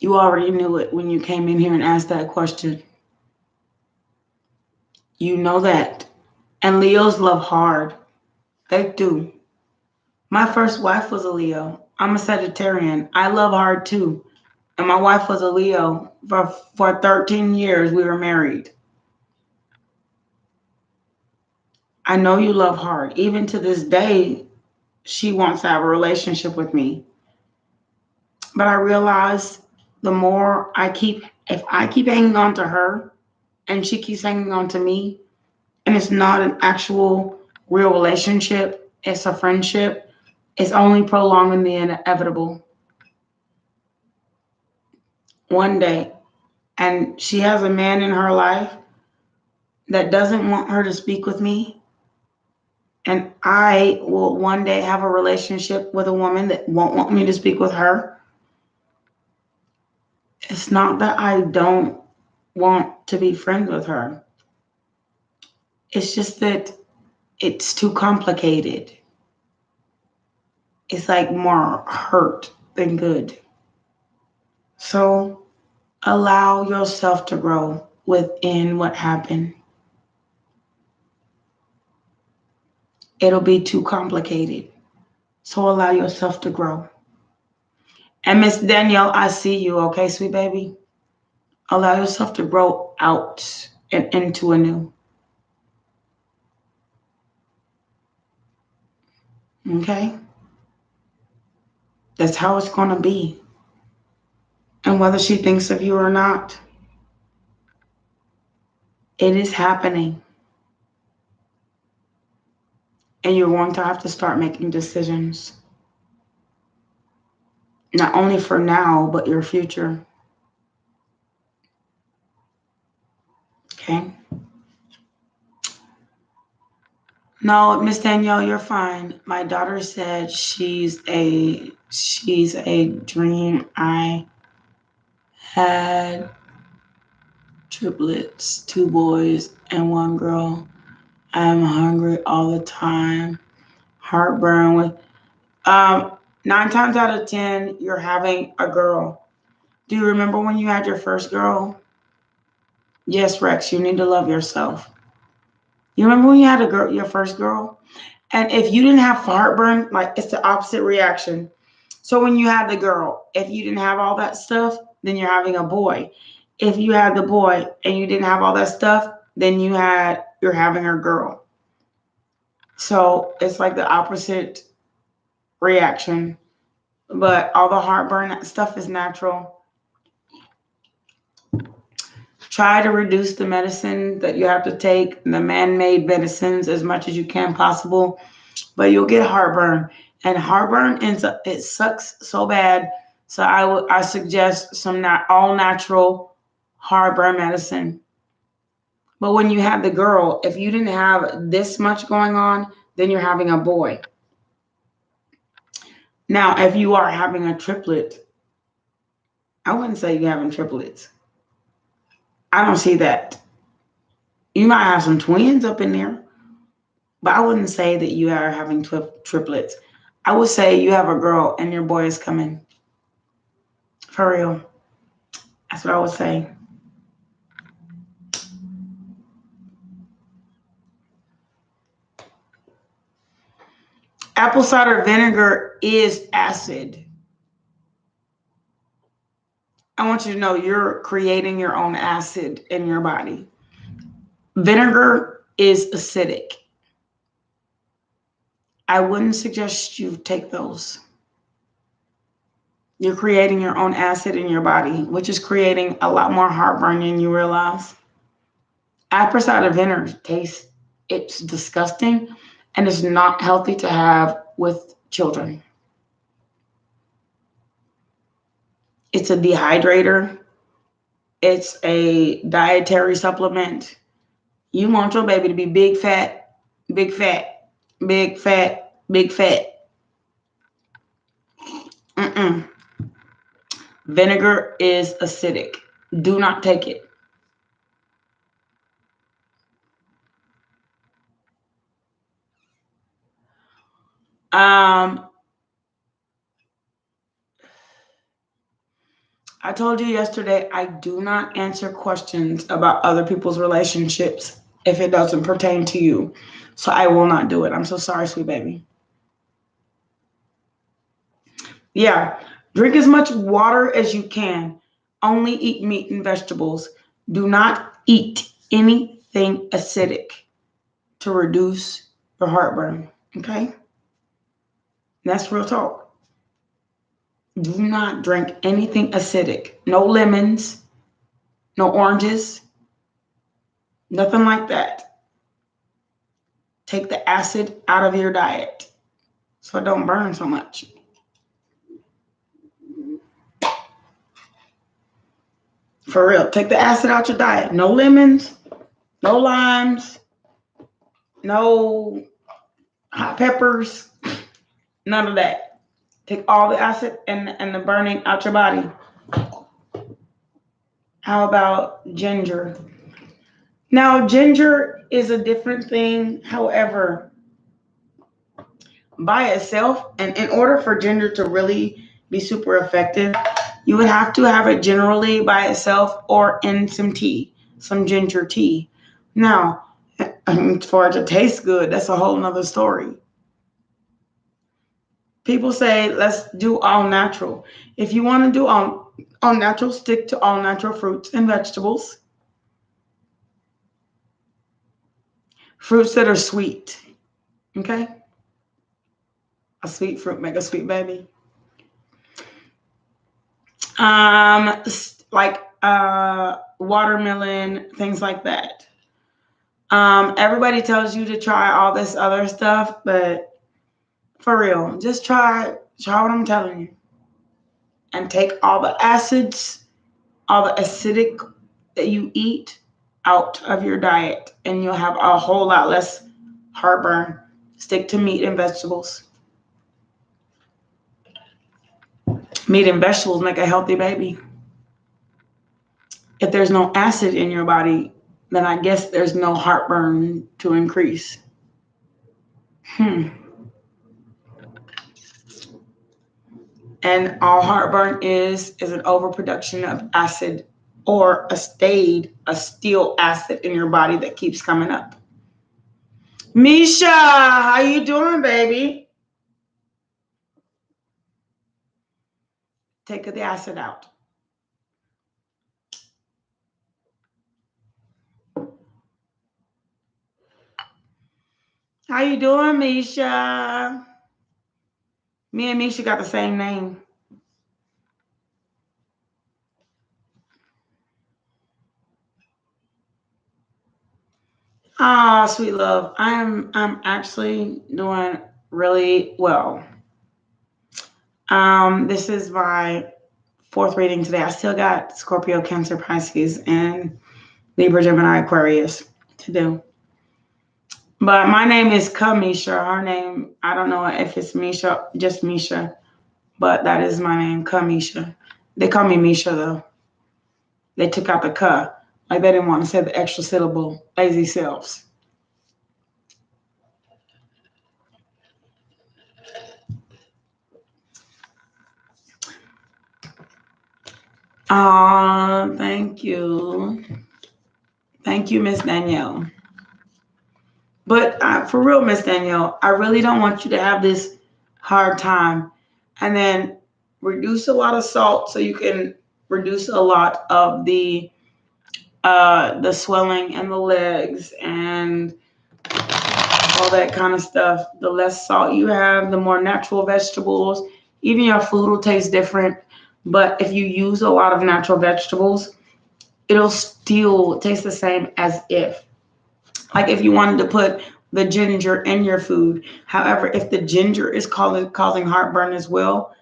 You already knew it when you came in here and asked that question. You know that. And Leos love hard. They do. My first wife was a Leo. I'm a Sagittarian. I love hard too. And my wife was a Leo. For 13 years, we were married. I know you love hard. Even to this day, she wants to have a relationship with me. But I realized the more if I keep hanging on to her and she keeps hanging on to me, and it's not an actual real relationship, it's a friendship, it's only prolonging the inevitable. One day, and she has a man in her life that doesn't want her to speak with me, and I will one day have a relationship with a woman that won't want me to speak with her. It's not that I don't want to be friends with her. It's just that it's too complicated. It's like more hurt than good. So allow yourself to grow within what happened. It'll be too complicated. So allow yourself to grow. And Miss Danielle, I see you, okay, sweet baby? Allow yourself to grow out and into a new. Okay? That's how it's going to be. And whether she thinks of you or not, it is happening. And you're going to have to start making decisions. Not only for now, but your future. Okay? No, Miss Danielle, you're fine. My daughter said she's a dream. I had triplets, 2 boys and 1 girl. I'm hungry all the time. Heartburn with 9 times out of 10, you're having a girl. Do you remember when you had your first girl? Yes, Rex, you need to love yourself. You remember when you had your first girl? And if you didn't have heartburn, like it's the opposite reaction. So when you had the girl, if you didn't have all that stuff, then you're having a boy. If you had the boy and you didn't have all that stuff, then you're having a girl. So it's like the opposite reaction. But all the heartburn stuff is natural. Try to reduce the medicine that you have to take, the man-made medicines, as much as you can possible. But you'll get heartburn. And heartburn it sucks so bad. So I suggest some all natural heartburn medicine. But when you have the girl, if you didn't have this much going on, then you're having a boy. Now, if you are having a triplet, I wouldn't say you're having triplets. I don't see that. You might have some twins up in there, but I wouldn't say that you are having triplets. I would say you have a girl and your boy is coming. For real. That's what I would say. Apple cider vinegar is acid. I want you to know you're creating your own acid in your body. Vinegar is acidic. I wouldn't suggest you take those. You're creating your own acid in your body, which is creating a lot more heartburn than you realize. Apple cider vinegar tastes, it's disgusting, and it's not healthy to have with children. It's a dehydrator. It's a dietary supplement. You want your baby to be big fat, big fat, big fat, big fat. Vinegar is acidic. Do not take it. I told you yesterday, I do not answer questions about other people's relationships if it doesn't pertain to you. So I will not do it. I'm so sorry, sweet baby. Yeah, drink as much water as you can. Only eat meat and vegetables. Do not eat anything acidic to reduce your heartburn. Okay? That's real talk. Do not drink anything acidic. No lemons, no oranges, nothing like that. Take the acid out of your diet so it don't burn so much. For real, take the acid out your diet. No lemons, no limes, no hot peppers, none of that. Take all the acid and the burning out your body. How about ginger? Now, ginger is a different thing. However, by itself, and in order for ginger to really be super effective, you would have to have it generally by itself or in some tea, some ginger tea. Now, for it to taste good, that's a whole nother story. People say, let's do all natural. If you want to do all natural, stick to all natural fruits and vegetables. Fruits that are sweet. Okay? A sweet fruit make a sweet baby. Like watermelon, things like that. Everybody tells you to try all this other stuff, but for real, just try what I'm telling you. And take all the acids, all the acidic that you eat out of your diet, and you'll have a whole lot less heartburn. Stick to meat and vegetables. Meat and vegetables make a healthy baby. If there's no acid in your body, then I guess there's no heartburn to increase. And all heartburn is an overproduction of acid or a still acid in your body that keeps coming up. Misha, how you doing, baby? Take the acid out. How you doing, Misha? Me and Misha got the same name. Ah, sweet love. I'm actually doing really well. This is my 4th reading today. I still got Scorpio, Cancer, Pisces, and Libra, Gemini, Aquarius to do. But my name is Misha. Her name, I don't know if it's Misha, just Misha, but that is my name, Misha. They call me Misha though. They took out the K. Like they didn't want to say the extra syllable, lazy selves. Thank you. Thank you, Miss Danielle. But for real, Miss Danielle, I really don't want you to have this hard time. And then reduce a lot of salt so you can reduce a lot of the swelling in the legs and all that kind of stuff. The less salt you have, the more natural vegetables. Even your food will taste different. But if you use a lot of natural vegetables, it'll still taste the same as if. Like if you wanted to put the ginger in your food. However, if the ginger is causing heartburn as well,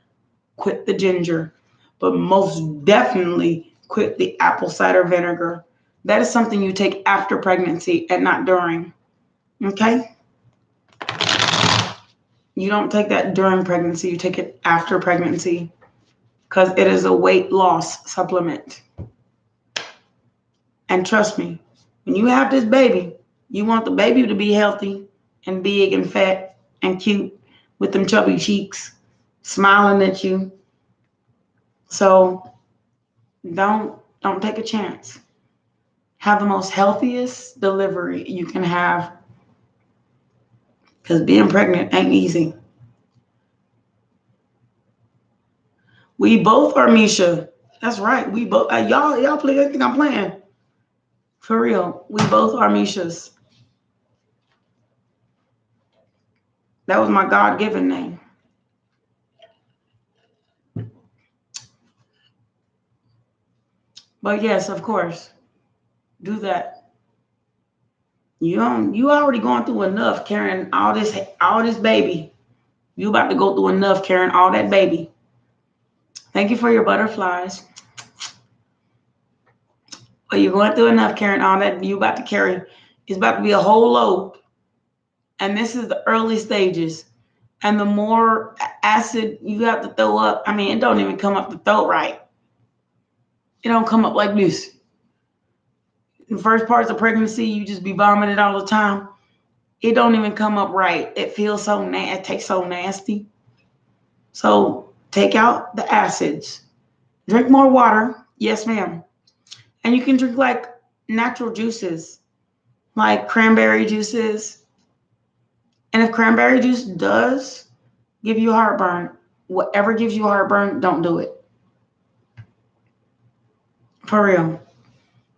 quit the ginger. But most definitely quit the apple cider vinegar. That is something you take after pregnancy and not during. Okay? You don't take that during pregnancy, you take it after pregnancy because it is a weight loss supplement. And trust me, when you have this baby, you want the baby to be healthy and big and fat and cute with them chubby cheeks, smiling at you. So don't take a chance. Have the most healthiest delivery you can have, because being pregnant ain't easy. We both are Misha. That's right. We both y'all play. I think I'm playing. For real. We both are Mishas. That was my God-given name. But yes, of course. Do that. You already going through enough carrying all this baby. You about to go through enough carrying all that baby. Thank you for your butterflies. But you're going through enough carrying all that you about to carry. It's about to be a whole load. And this is the early stages. And the more acid you have to throw up, I mean, it don't even come up the throat right. It don't come up like this. In the first parts of pregnancy, you just be vomited all the time. It don't even come up right. It feels so nasty. It tastes so nasty. So take out the acids. Drink more water. Yes, ma'am. And you can drink like natural juices, like cranberry juices. And if cranberry juice does give you heartburn, whatever gives you heartburn, don't do it. For real.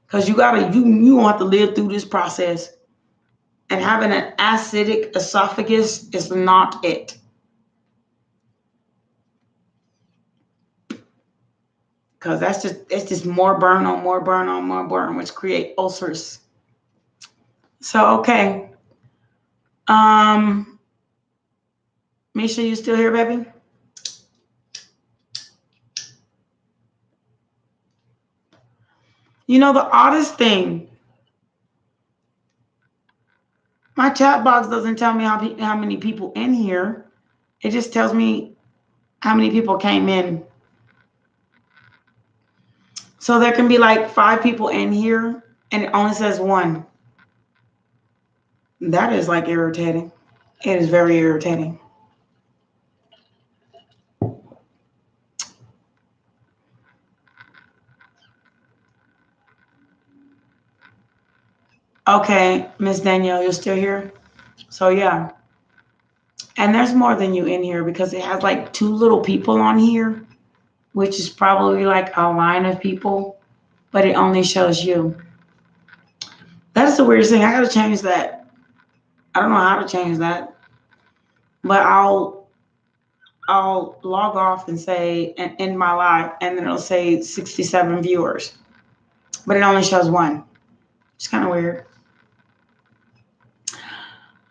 Because you want to live through this process. And having an acidic esophagus is not it. Because it's just more burn on more burn on more burn, which create ulcers. So, okay. Misha, you still here, baby? You know, the oddest thing, my chat box doesn't tell me how many people in here. It just tells me how many people came in. So there can be like 5 people in here and it only says 1. That is like irritating. It is very irritating. Okay, Miss Danielle, you're still here? So yeah. And there's more than you in here because it has like 2 little people on here, which is probably like a line of people, but it only shows you. That's the weirdest thing. I gotta change that. I don't know how to change that, but I'll log off and say and end my live, and then it'll say 67 viewers, but it only shows 1. It's kind of weird.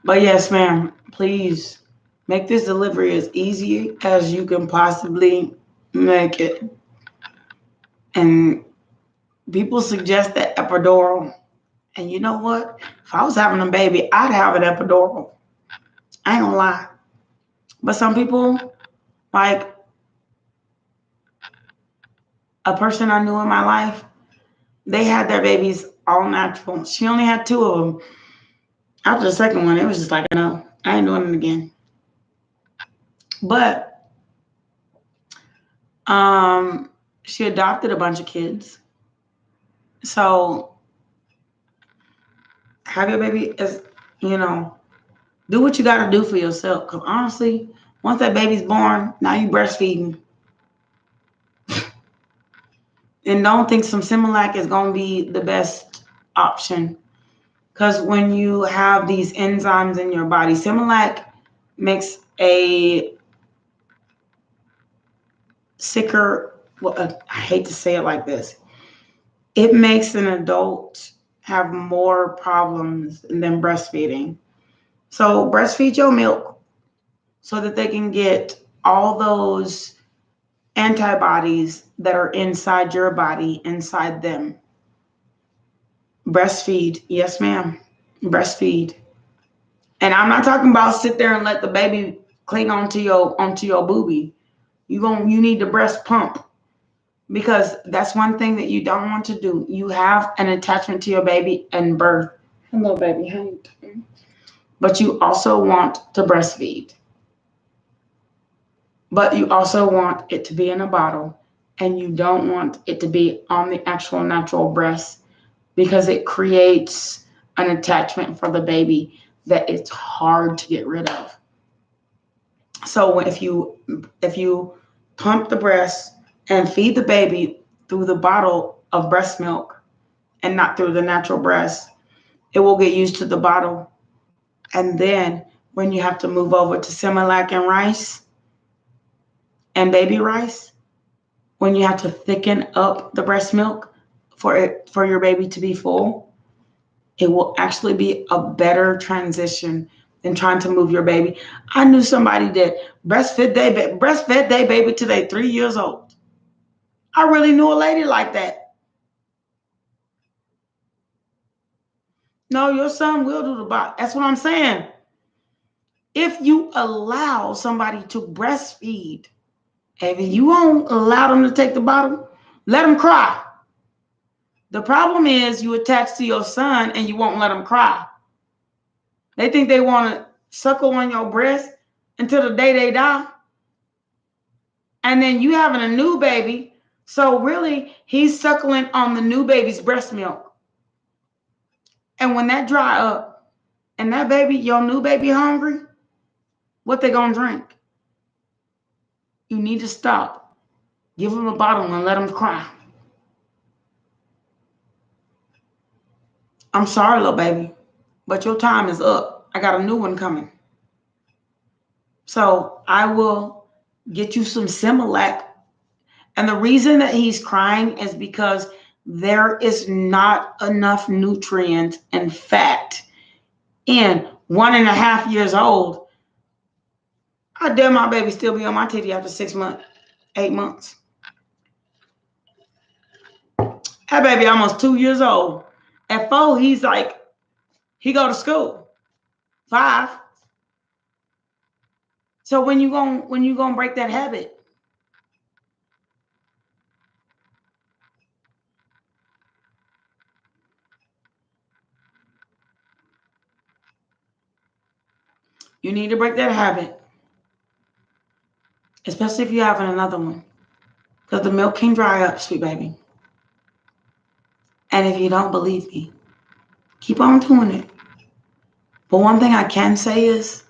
But yes, ma'am, please make this delivery as easy as you can possibly make it. And people suggest that epidural. And you know what? If I was having a baby, I'd have an epidural. I ain't gonna lie. But some people, like a person I knew in my life, they had their babies all natural. She only had 2 of them. After the second one, it was just like, no, I ain't doing it again. But she adopted a bunch of kids. So have your baby as, do what you got to do for yourself. Because honestly, once that baby's born, now you breastfeeding. And don't think some Similac is going to be the best option. Because when you have these enzymes in your body, Similac makes a sicker, well, I hate to say it like this, it makes an adult have more problems than breastfeeding. So breastfeed your milk so that they can get all those antibodies that are inside your body, inside them. Breastfeed. Yes, ma'am. Breastfeed. And I'm not talking about sit there and let the baby cling onto your boobie. You need to breast pump, because that's one thing that you don't want to do. You have an attachment to your baby and birth. Hello, baby. How you doing? But you also want to breastfeed. But you also want it to be in a bottle, and you don't want it to be on the actual natural breast, because it creates an attachment for the baby that it's hard to get rid of. So if you pump the breast and feed the baby through the bottle of breast milk and not through the natural breast, it will get used to the bottle. And then when you have to move over to Similac and rice and baby rice, when you have to thicken up the breast milk for your baby to be full, it will actually be a better transition than trying to move your baby. I knew somebody that breastfed their baby till they 3 years old. I really knew a lady like that. No, your son will do the bottle. That's what I'm saying. If you allow somebody to breastfeed, if you won't allow them to take the bottle, let them cry. The problem is you attach to your son and you won't let them cry. They think they want to suckle on your breast until the day they die. And then you having a new baby. So really, he's suckling on the new baby's breast milk. And when that dry up and that baby, your new baby hungry, what they gonna drink? You need to stop. Give them a bottle and let them cry. I'm sorry, little baby, but your time is up. I got a new one coming. So I will get you some Similac. And the reason that he's crying is because there is not enough nutrient and fat in 1.5 years old. I dare my baby still be on my titty after 6 months, 8 months. That baby almost 2 years old. At 4, he's like, he go to school. 5. So when you gonna break that habit? You need to break that habit, especially if you're having another one, because the milk can dry up, sweet baby. And if you don't believe me, keep on doing it. But one thing I can say is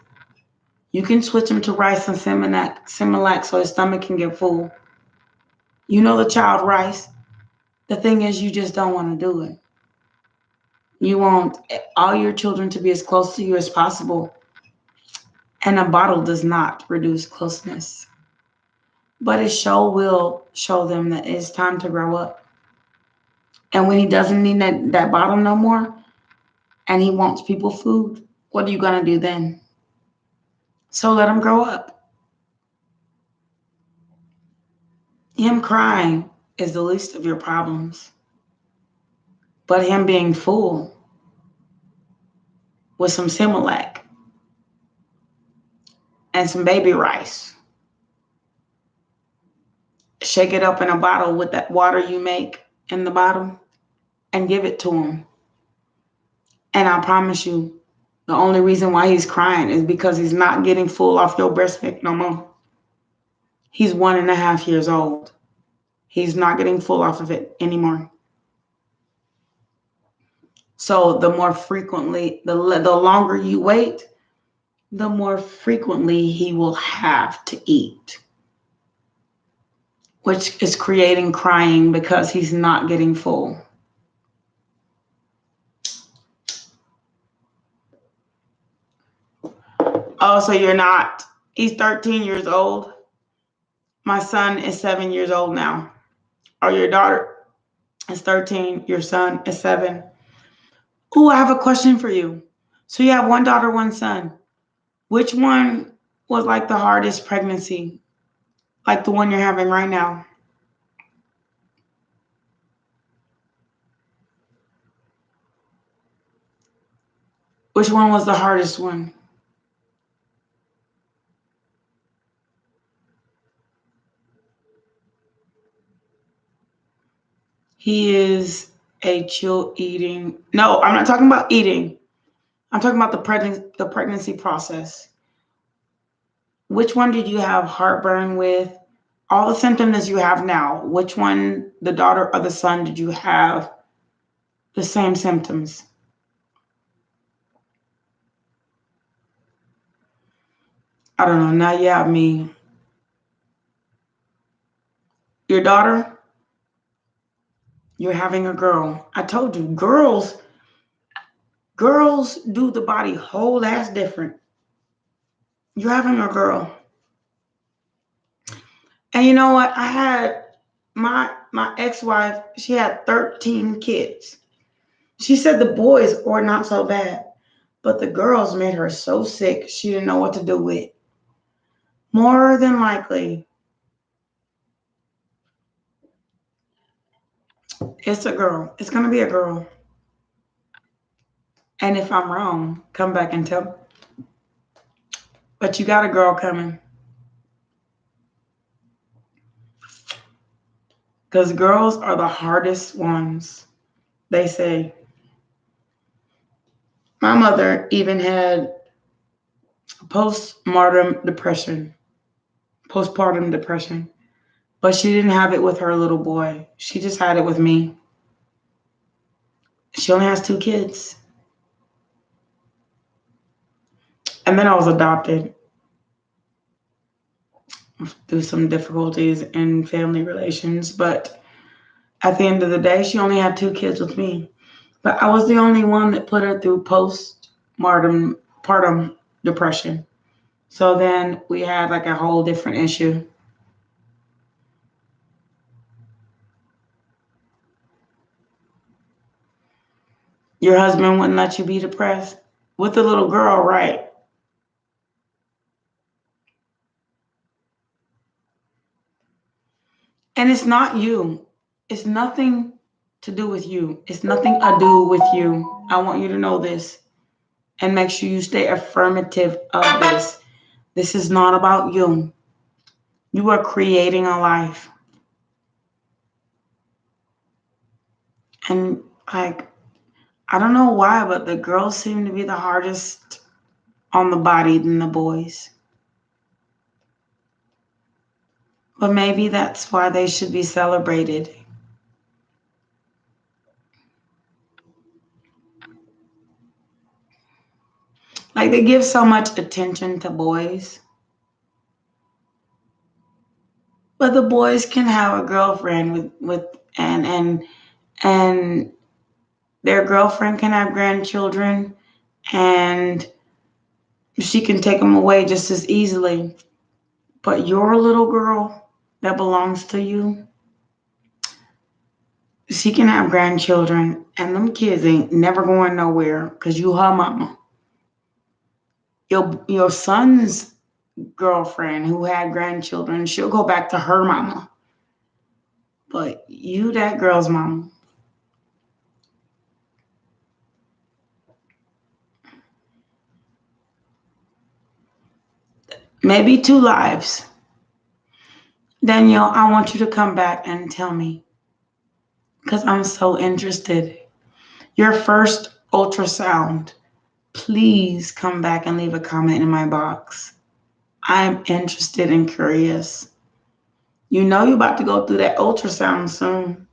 you can switch him to rice and Similac so his stomach can get full. You know the child rice. The thing is, you just don't want to do it. You want all your children to be as close to you as possible. And a bottle does not reduce closeness. But it sure will show them that it's time to grow up. And when he doesn't need that bottle no more, and he wants people food, what are you going to do then? So let him grow up. Him crying is the least of your problems. But him being full with some Similac and some baby rice, shake it up in a bottle with that water you make in the bottle and give it to him. And I promise you, the only reason why he's crying is because he's not getting full off your breast milk no more. He's 1.5 years old. He's not getting full off of it anymore. So the more frequently, the longer you wait, the more frequently he will have to eat. which is creating crying because he's not getting full. Oh, so you're not. He's 13 years old. My son is 7 years old now. Or your daughter is 13. Your son is 7. Ooh, I have a question for you. So you have one daughter, one son. Which one was like the hardest pregnancy? Like the one you're having right now? Which one was the hardest one? He is a chill eating. No, I'm not talking about eating. I'm talking about the pregnancy process. Which one did you have heartburn with? All the symptoms you have now. Which one, the daughter or the son, did you have the same symptoms? I don't know. Now you have me. Your daughter? You're having a girl. I told you, girls do the body whole ass different. You're having a girl. And you know what? I had my ex-wife, she had 13 kids. She said the boys were not so bad, but the girls made her so sick she didn't know what to do with. More than likely, it's a girl. It's going to be a girl. And if I'm wrong, come back and tell me. But you got a girl coming. Because girls are the hardest ones, they say. My mother even had postpartum depression. But she didn't have it with her little boy. She just had it with me. She only has 2 kids. And then I was adopted through some difficulties in family relations. But at the end of the day, she only had 2 kids with me. But I was the only one that put her through postpartum depression. So then we had like a whole different issue. Your husband wouldn't let you be depressed? With the little girl, right? And it's not you. It's nothing to do with you. It's nothing to do with you. I want you to know this. And make sure you stay affirmative of this. This is not about you. You are creating a life. And like, I don't know why, but the girls seem to be the hardest on the body than the boys. But maybe that's why they should be celebrated. Like they give so much attention to boys. But the boys can have a girlfriend and their girlfriend can have grandchildren and she can take them away just as easily. But your little girl that belongs to you, she can have grandchildren and them kids ain't never going nowhere because you her mama. Your son's girlfriend who had grandchildren, she'll go back to her mama. But you that girl's mama. Maybe 2 lives. Danielle, I want you to come back and tell me because I'm so interested. Your first ultrasound, please come back and leave a comment in my box. I'm interested and curious. You know you're about to go through that ultrasound soon.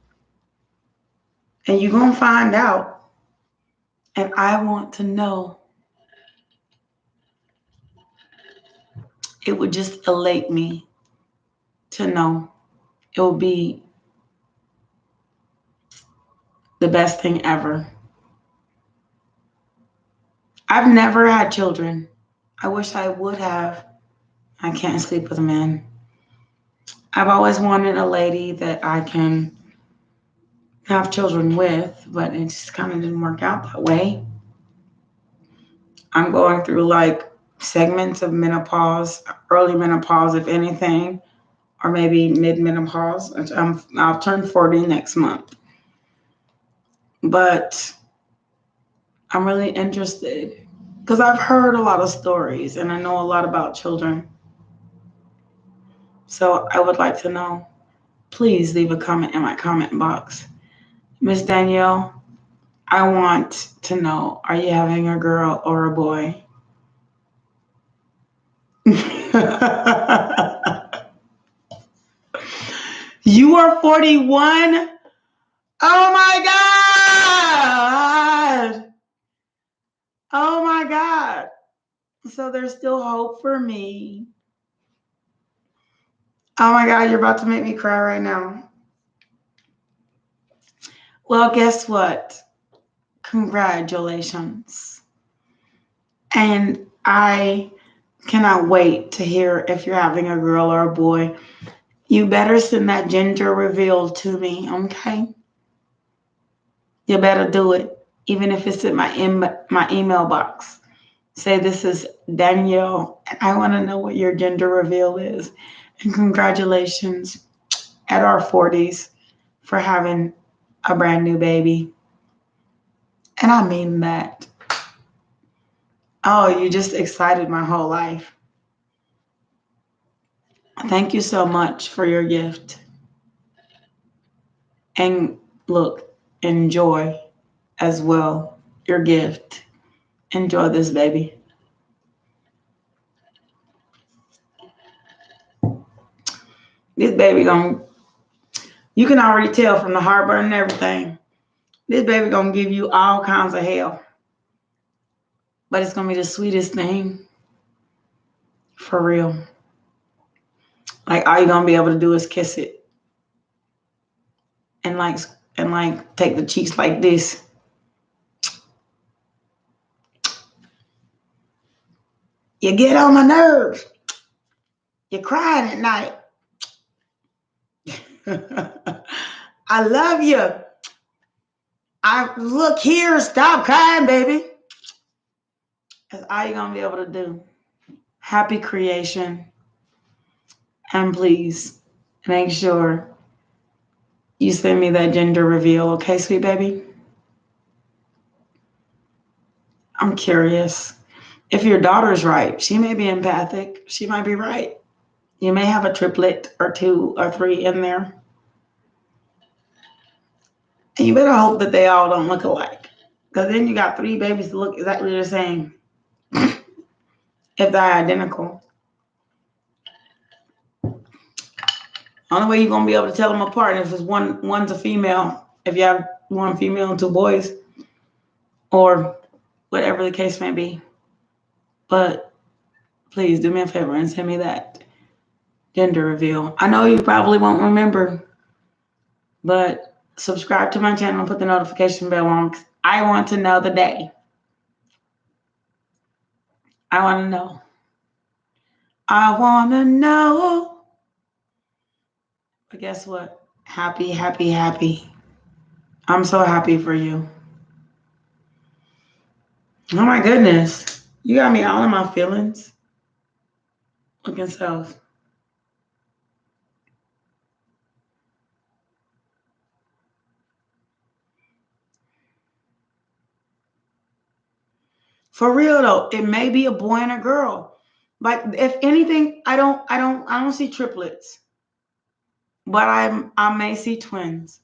And you're going to find out. And I want to know. It would just elate me to know. it will be the best thing ever. I've never had children. I wish I would have. I can't sleep with a man. I've always wanted a lady that I can have children with, but it just kind of didn't work out that way. I'm going through like segments of menopause, early menopause, if anything, or maybe mid-menopause. I'll turn 40 next month. But I'm really interested because I've heard a lot of stories and I know a lot about children. So I would like to know. Please leave a comment in my comment box. Miss Danielle, I want to know, are you having a girl or a boy? You are 41? Oh my God! Oh my God. So there's still hope for me. Oh my God, you're about to make me cry right now. Well, guess what? Congratulations. And I cannot wait to hear if you're having a girl or a boy. You better send that gender reveal to me, okay? You better do it, even if it's in my email box. Say, this is Danielle, and I want to know what your gender reveal is. And congratulations at our 40s for having a brand new baby. And I mean that. Oh, you just excited my whole life. Thank you so much for your gift. And look, enjoy as well your gift. Enjoy this baby. This baby you can already tell from the heartburn and everything. This baby gonna give you all kinds of hell. But it's gonna be the sweetest thing. For real. Like all you're gonna be able to do is kiss it. And like take the cheeks like this. You get on my nerves. You're crying at night. I love you. Look here, stop crying, baby. That's all you're gonna be able to do. Happy creation. And please make sure you send me that gender reveal, okay, sweet baby? I'm curious. If your daughter's right, she may be empathic. She might be right. You may have a triplet or 2 or 3 in there. And you better hope that they all don't look alike. Because then you got 3 babies that look exactly the same. If they're identical. Only way you're going to be able to tell them apart is if one's a female. If you have 1 female and 2 boys. Or whatever the case may be. But please do me a favor and send me that gender reveal. I know you probably won't remember. But subscribe to my channel and put the notification bell on. I want to know the day. I want to know. I want to know. But guess what? Happy, happy, happy. I'm so happy for you. Oh my goodness. You got me all in my feelings. Looking south. For real though, it may be a boy and a girl. Like if anything, I don't see triplets. But I may see twins.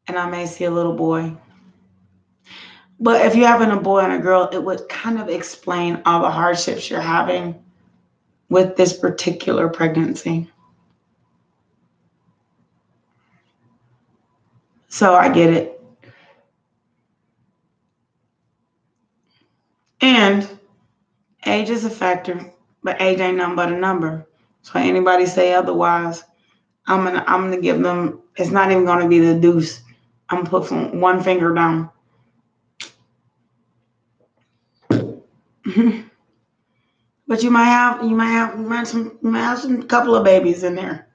And I may see a little boy. But if you're having a boy and a girl, it would kind of explain all the hardships you're having with this particular pregnancy. So I get it. And age is a factor, but age ain't nothing but a number. So anybody say otherwise, I'm gonna give them. It's not even gonna be the deuce. I'm gonna put one finger down. But you might have some couple of babies in there.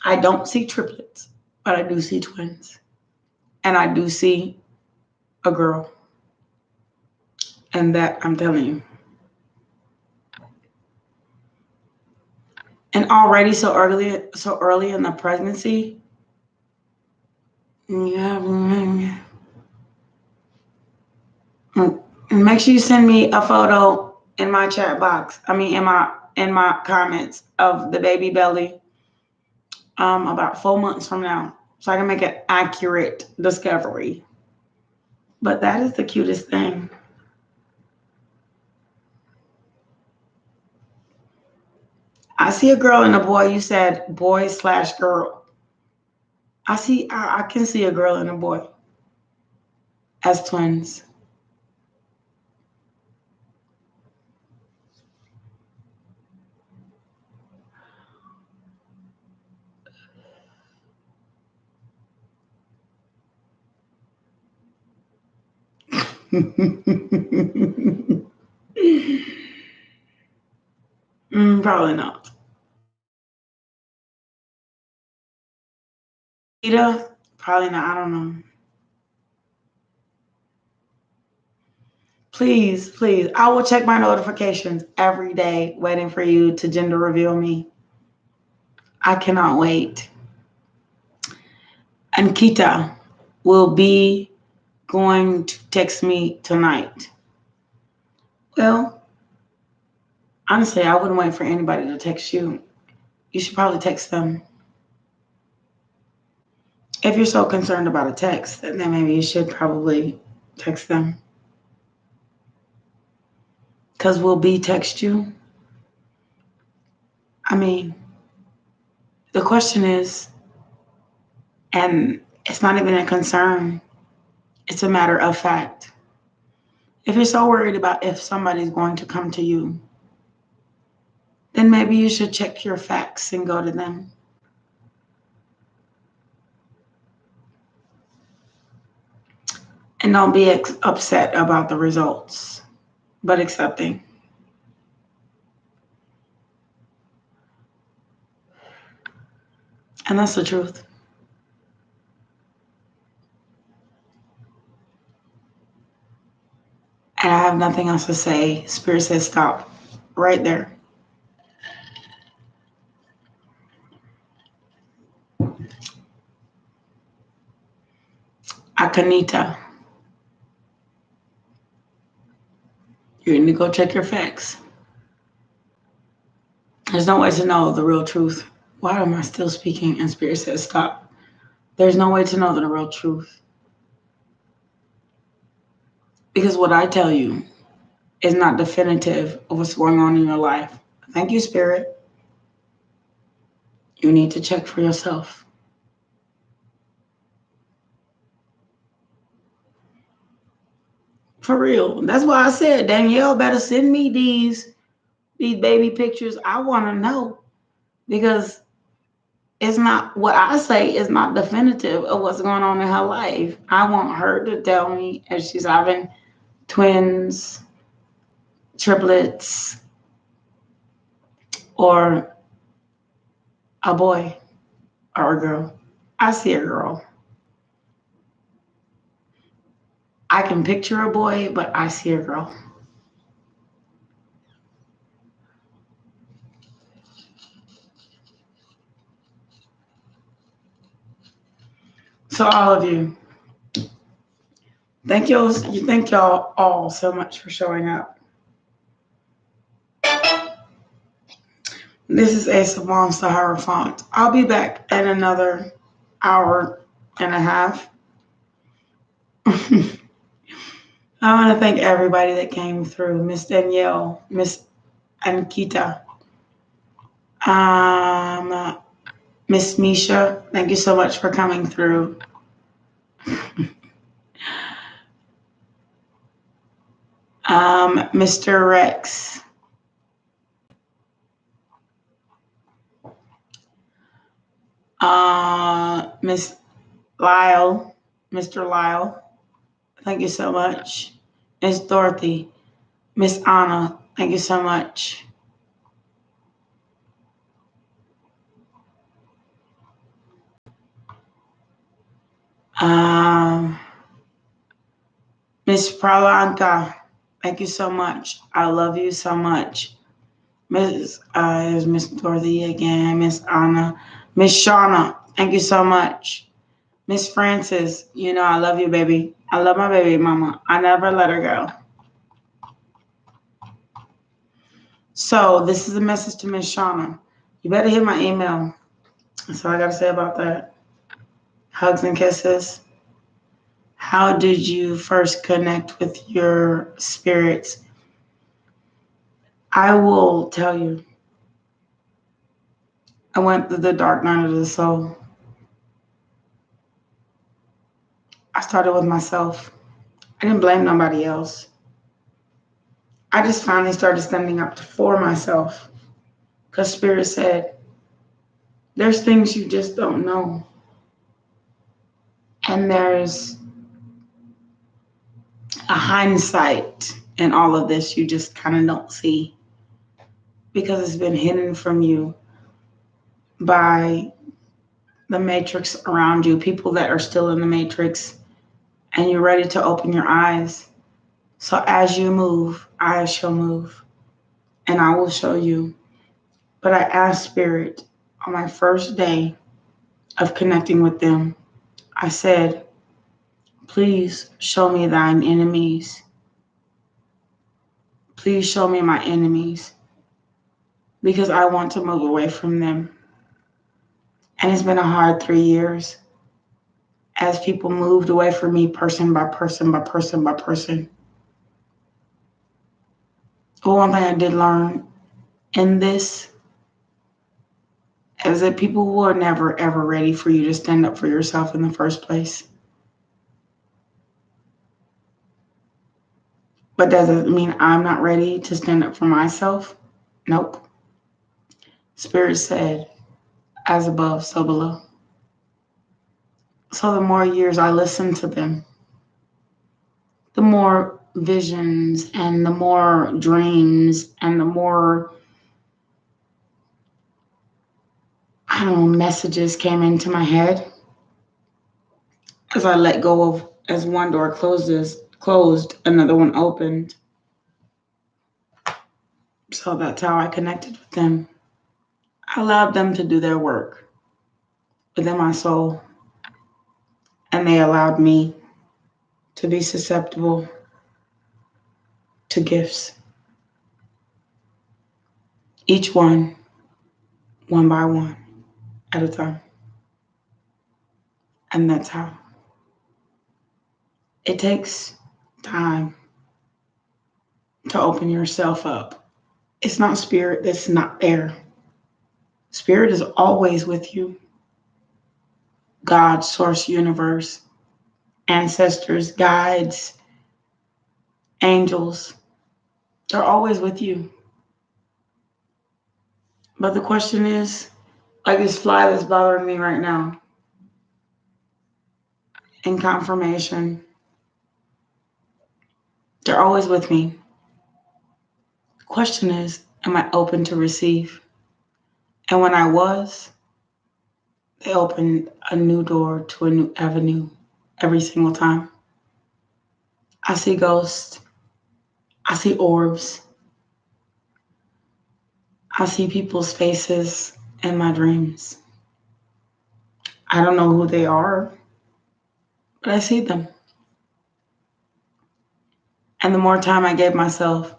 I don't see triplets, but I do see twins, and I do see a girl, and that I'm telling you. And already so early in the pregnancy, yeah. And make sure you send me a photo in my chat box. I mean, in my comments of the baby belly. About 4 months from now, so I can make an accurate discovery. But that is the cutest thing. I see a girl and a boy. You said boy/girl. I can see a girl and a boy as twins. Probably not. Rita? Probably not. I don't know. Please, please. I will check my notifications every day, waiting for you to gender reveal me. I cannot wait. And Kita will be going to text me tonight. Well, honestly, I wouldn't wait for anybody to text you. You should probably text them. If you're so concerned about a text, then maybe you should probably text them. Because will B text you? I mean, the question is, and it's not even a concern, it's a matter of fact. If you're so worried about if somebody's going to come to you, then maybe you should check your facts and go to them. And don't be upset about the results, but accepting. And that's the truth. And I have nothing else to say. Spirit says stop right there. Akanita, you need to go check your facts. There's no way to know the real truth. Why am I still speaking? And Spirit says stop. There's no way to know the real truth. Because what I tell you is not definitive of what's going on in your life. Thank you, Spirit. You need to check for yourself. For real. That's why I said, Danielle better send me these baby pictures. I want to know. Because it's not, what I say is not definitive of what's going on in her life. I want her to tell me if she's having twins, triplets, or a boy or a girl. I see a girl. I can picture a boy, but I see a girl. So all of you, thank y'all all so much for showing up. This is A Savon Sahara Font. I'll be back in another hour and a half. I want to thank everybody that came through. Miss Danielle, Miss Ankita, Miss Misha, thank you so much for coming through. Mr. Rex, Miss Lyle, Mr. Lyle, thank you so much. Miss Dorothy, Miss Anna, thank you so much. Miss Pralanka, thank you so much. I love you so much. There's Miss Dorothy again, Miss Anna, Miss Shauna, thank you so much. Miss Francis, you know I love you, baby. I love my baby mama. I never let her go. So this is a message to Miss Shauna. You better hit my email. That's all I got to say about that. Hugs and kisses. How did you first connect with your spirits? I will tell you. I went through the dark night of the soul. I started with myself. I didn't blame nobody else. I just finally started standing up for myself. Because Spirit said, there's things you just don't know. And there's a hindsight in all of this you just kind of don't see. Because it's been hidden from you by the matrix around you, people that are still in the matrix, and you're ready to open your eyes. So as you move, I shall move, and I will show you. But I asked Spirit on my first day of connecting with them, I said, please show me thine enemies. Please show me my enemies, because I want to move away from them. And it's been a hard 3 years as people moved away from me person by person by person by person. But one thing I did learn in this is that people were never, ever ready for you to stand up for yourself in the first place. But does it mean I'm not ready to stand up for myself? Nope. Spirit said, as above, so below. So the more years I listened to them, the more visions and the more dreams and the more, I don't know, messages came into my head as I let go of, as one door closed, another one opened. So that's how I connected with them. I allowed them to do their work within my soul. And they allowed me to be susceptible to gifts. Each one by one, at a time. And that's how. It takes time to open yourself up. It's not spirit that's not there. Spirit is always with you. God, source, universe, ancestors, guides, angels, they're always with you. But the question is, like this fly that's bothering me right now, in confirmation, they're always with me. The question is, am I open to receive? And when I was, they opened a new door to a new avenue every single time. I see ghosts. I see orbs. I see people's faces in my dreams. I don't know who they are, but I see them. And the more time I gave myself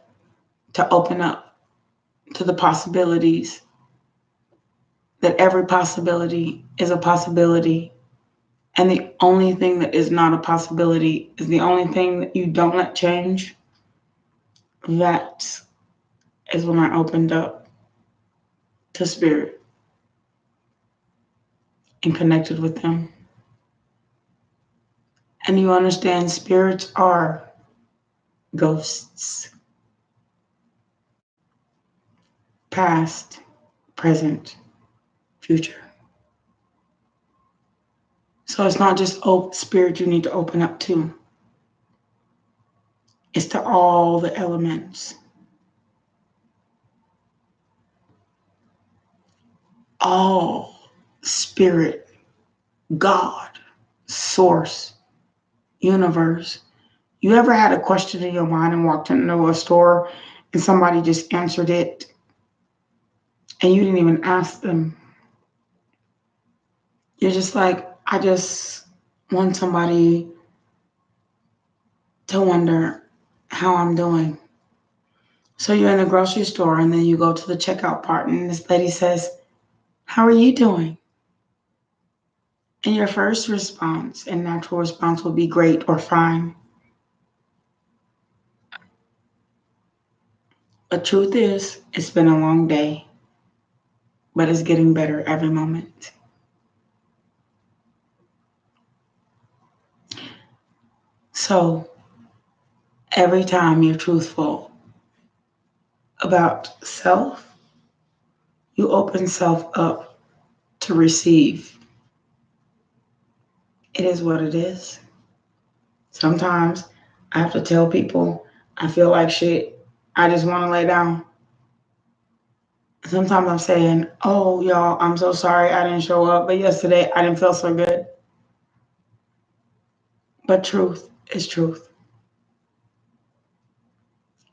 to open up to the possibilities, that every possibility is a possibility, and the only thing that is not a possibility is the only thing that you don't let change, that is when I opened up to spirit and connected with them. And you understand, spirits are ghosts. Past, present, future. So it's not just spirit you need to open up to. It's to all the elements. All spirit, God, source, universe. You ever had a question in your mind and walked into a store and somebody just answered it and you didn't even ask them? You're just like, I just want somebody to wonder how I'm doing. So you're in the grocery store and then you go to the checkout part and this lady says, how are you doing? And your first response and natural response will be great or fine. But truth is, it's been a long day, but it's getting better every moment. So every time you're truthful about self, you open self up to receive. It is what it is. Sometimes I have to tell people I feel like shit. I just want to lay down. Sometimes I'm saying, oh, y'all, I'm so sorry I didn't show up, but yesterday I didn't feel so good. But truth is truth.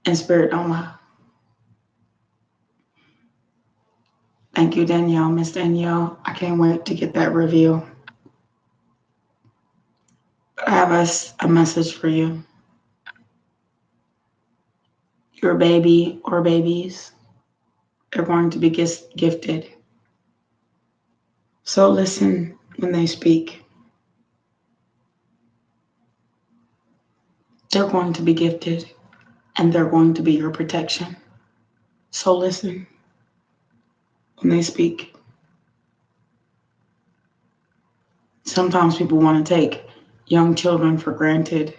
And spirit don't lie. Thank you, Danielle, Miss Danielle. I can't wait to get that review. But I have a message for you. Your baby or babies are going to be gifted. So listen when they speak. They're going to be gifted and they're going to be your protection. So listen when they speak. Sometimes people want to take young children for granted.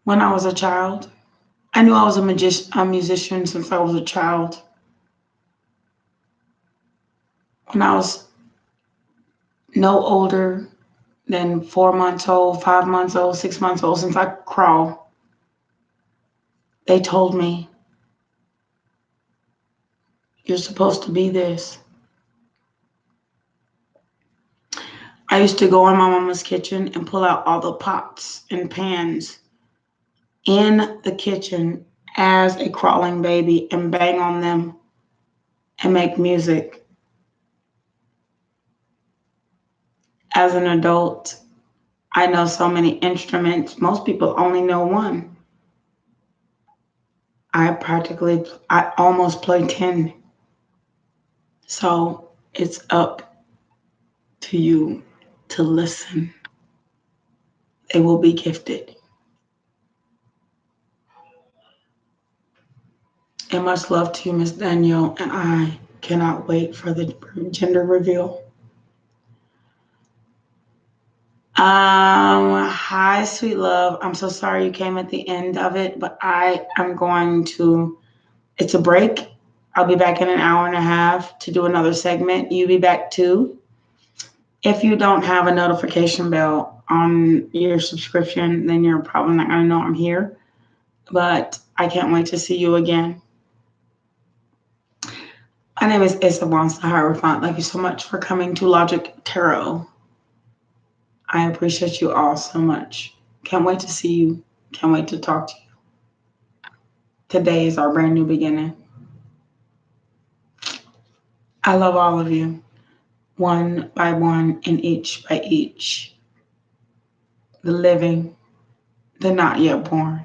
When I was a child, I knew I was a musician since I was a child. When I was no older than 4 months old, 5 months old, 6 months old, since I could crawl, they told me, you're supposed to be this. I used to go in my mama's kitchen and pull out all the pots and pans in the kitchen as a crawling baby and bang on them and make music. As an adult, I know so many instruments. Most people only know one. I almost play 10. So it's up to you to listen. They will be gifted. And much love to you, Miss Danielle, and I cannot wait for the gender reveal. Hi, sweet love. I'm so sorry you came at the end of it, but I am going to, it's a break. I'll be back in an hour and a half to do another segment. You be back too. If you don't have a notification bell on your subscription, then you're probably not going to know I'm here. But I can't wait to see you again. My name is Issa Bonds, the Hierophant. Thank you so much for coming to Logic Tarot. I appreciate you all so much. Can't wait to see you. Can't wait to talk to you. Today is our brand new beginning. I love all of you, one by one and each by each. The living, the not yet born,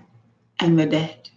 and the dead.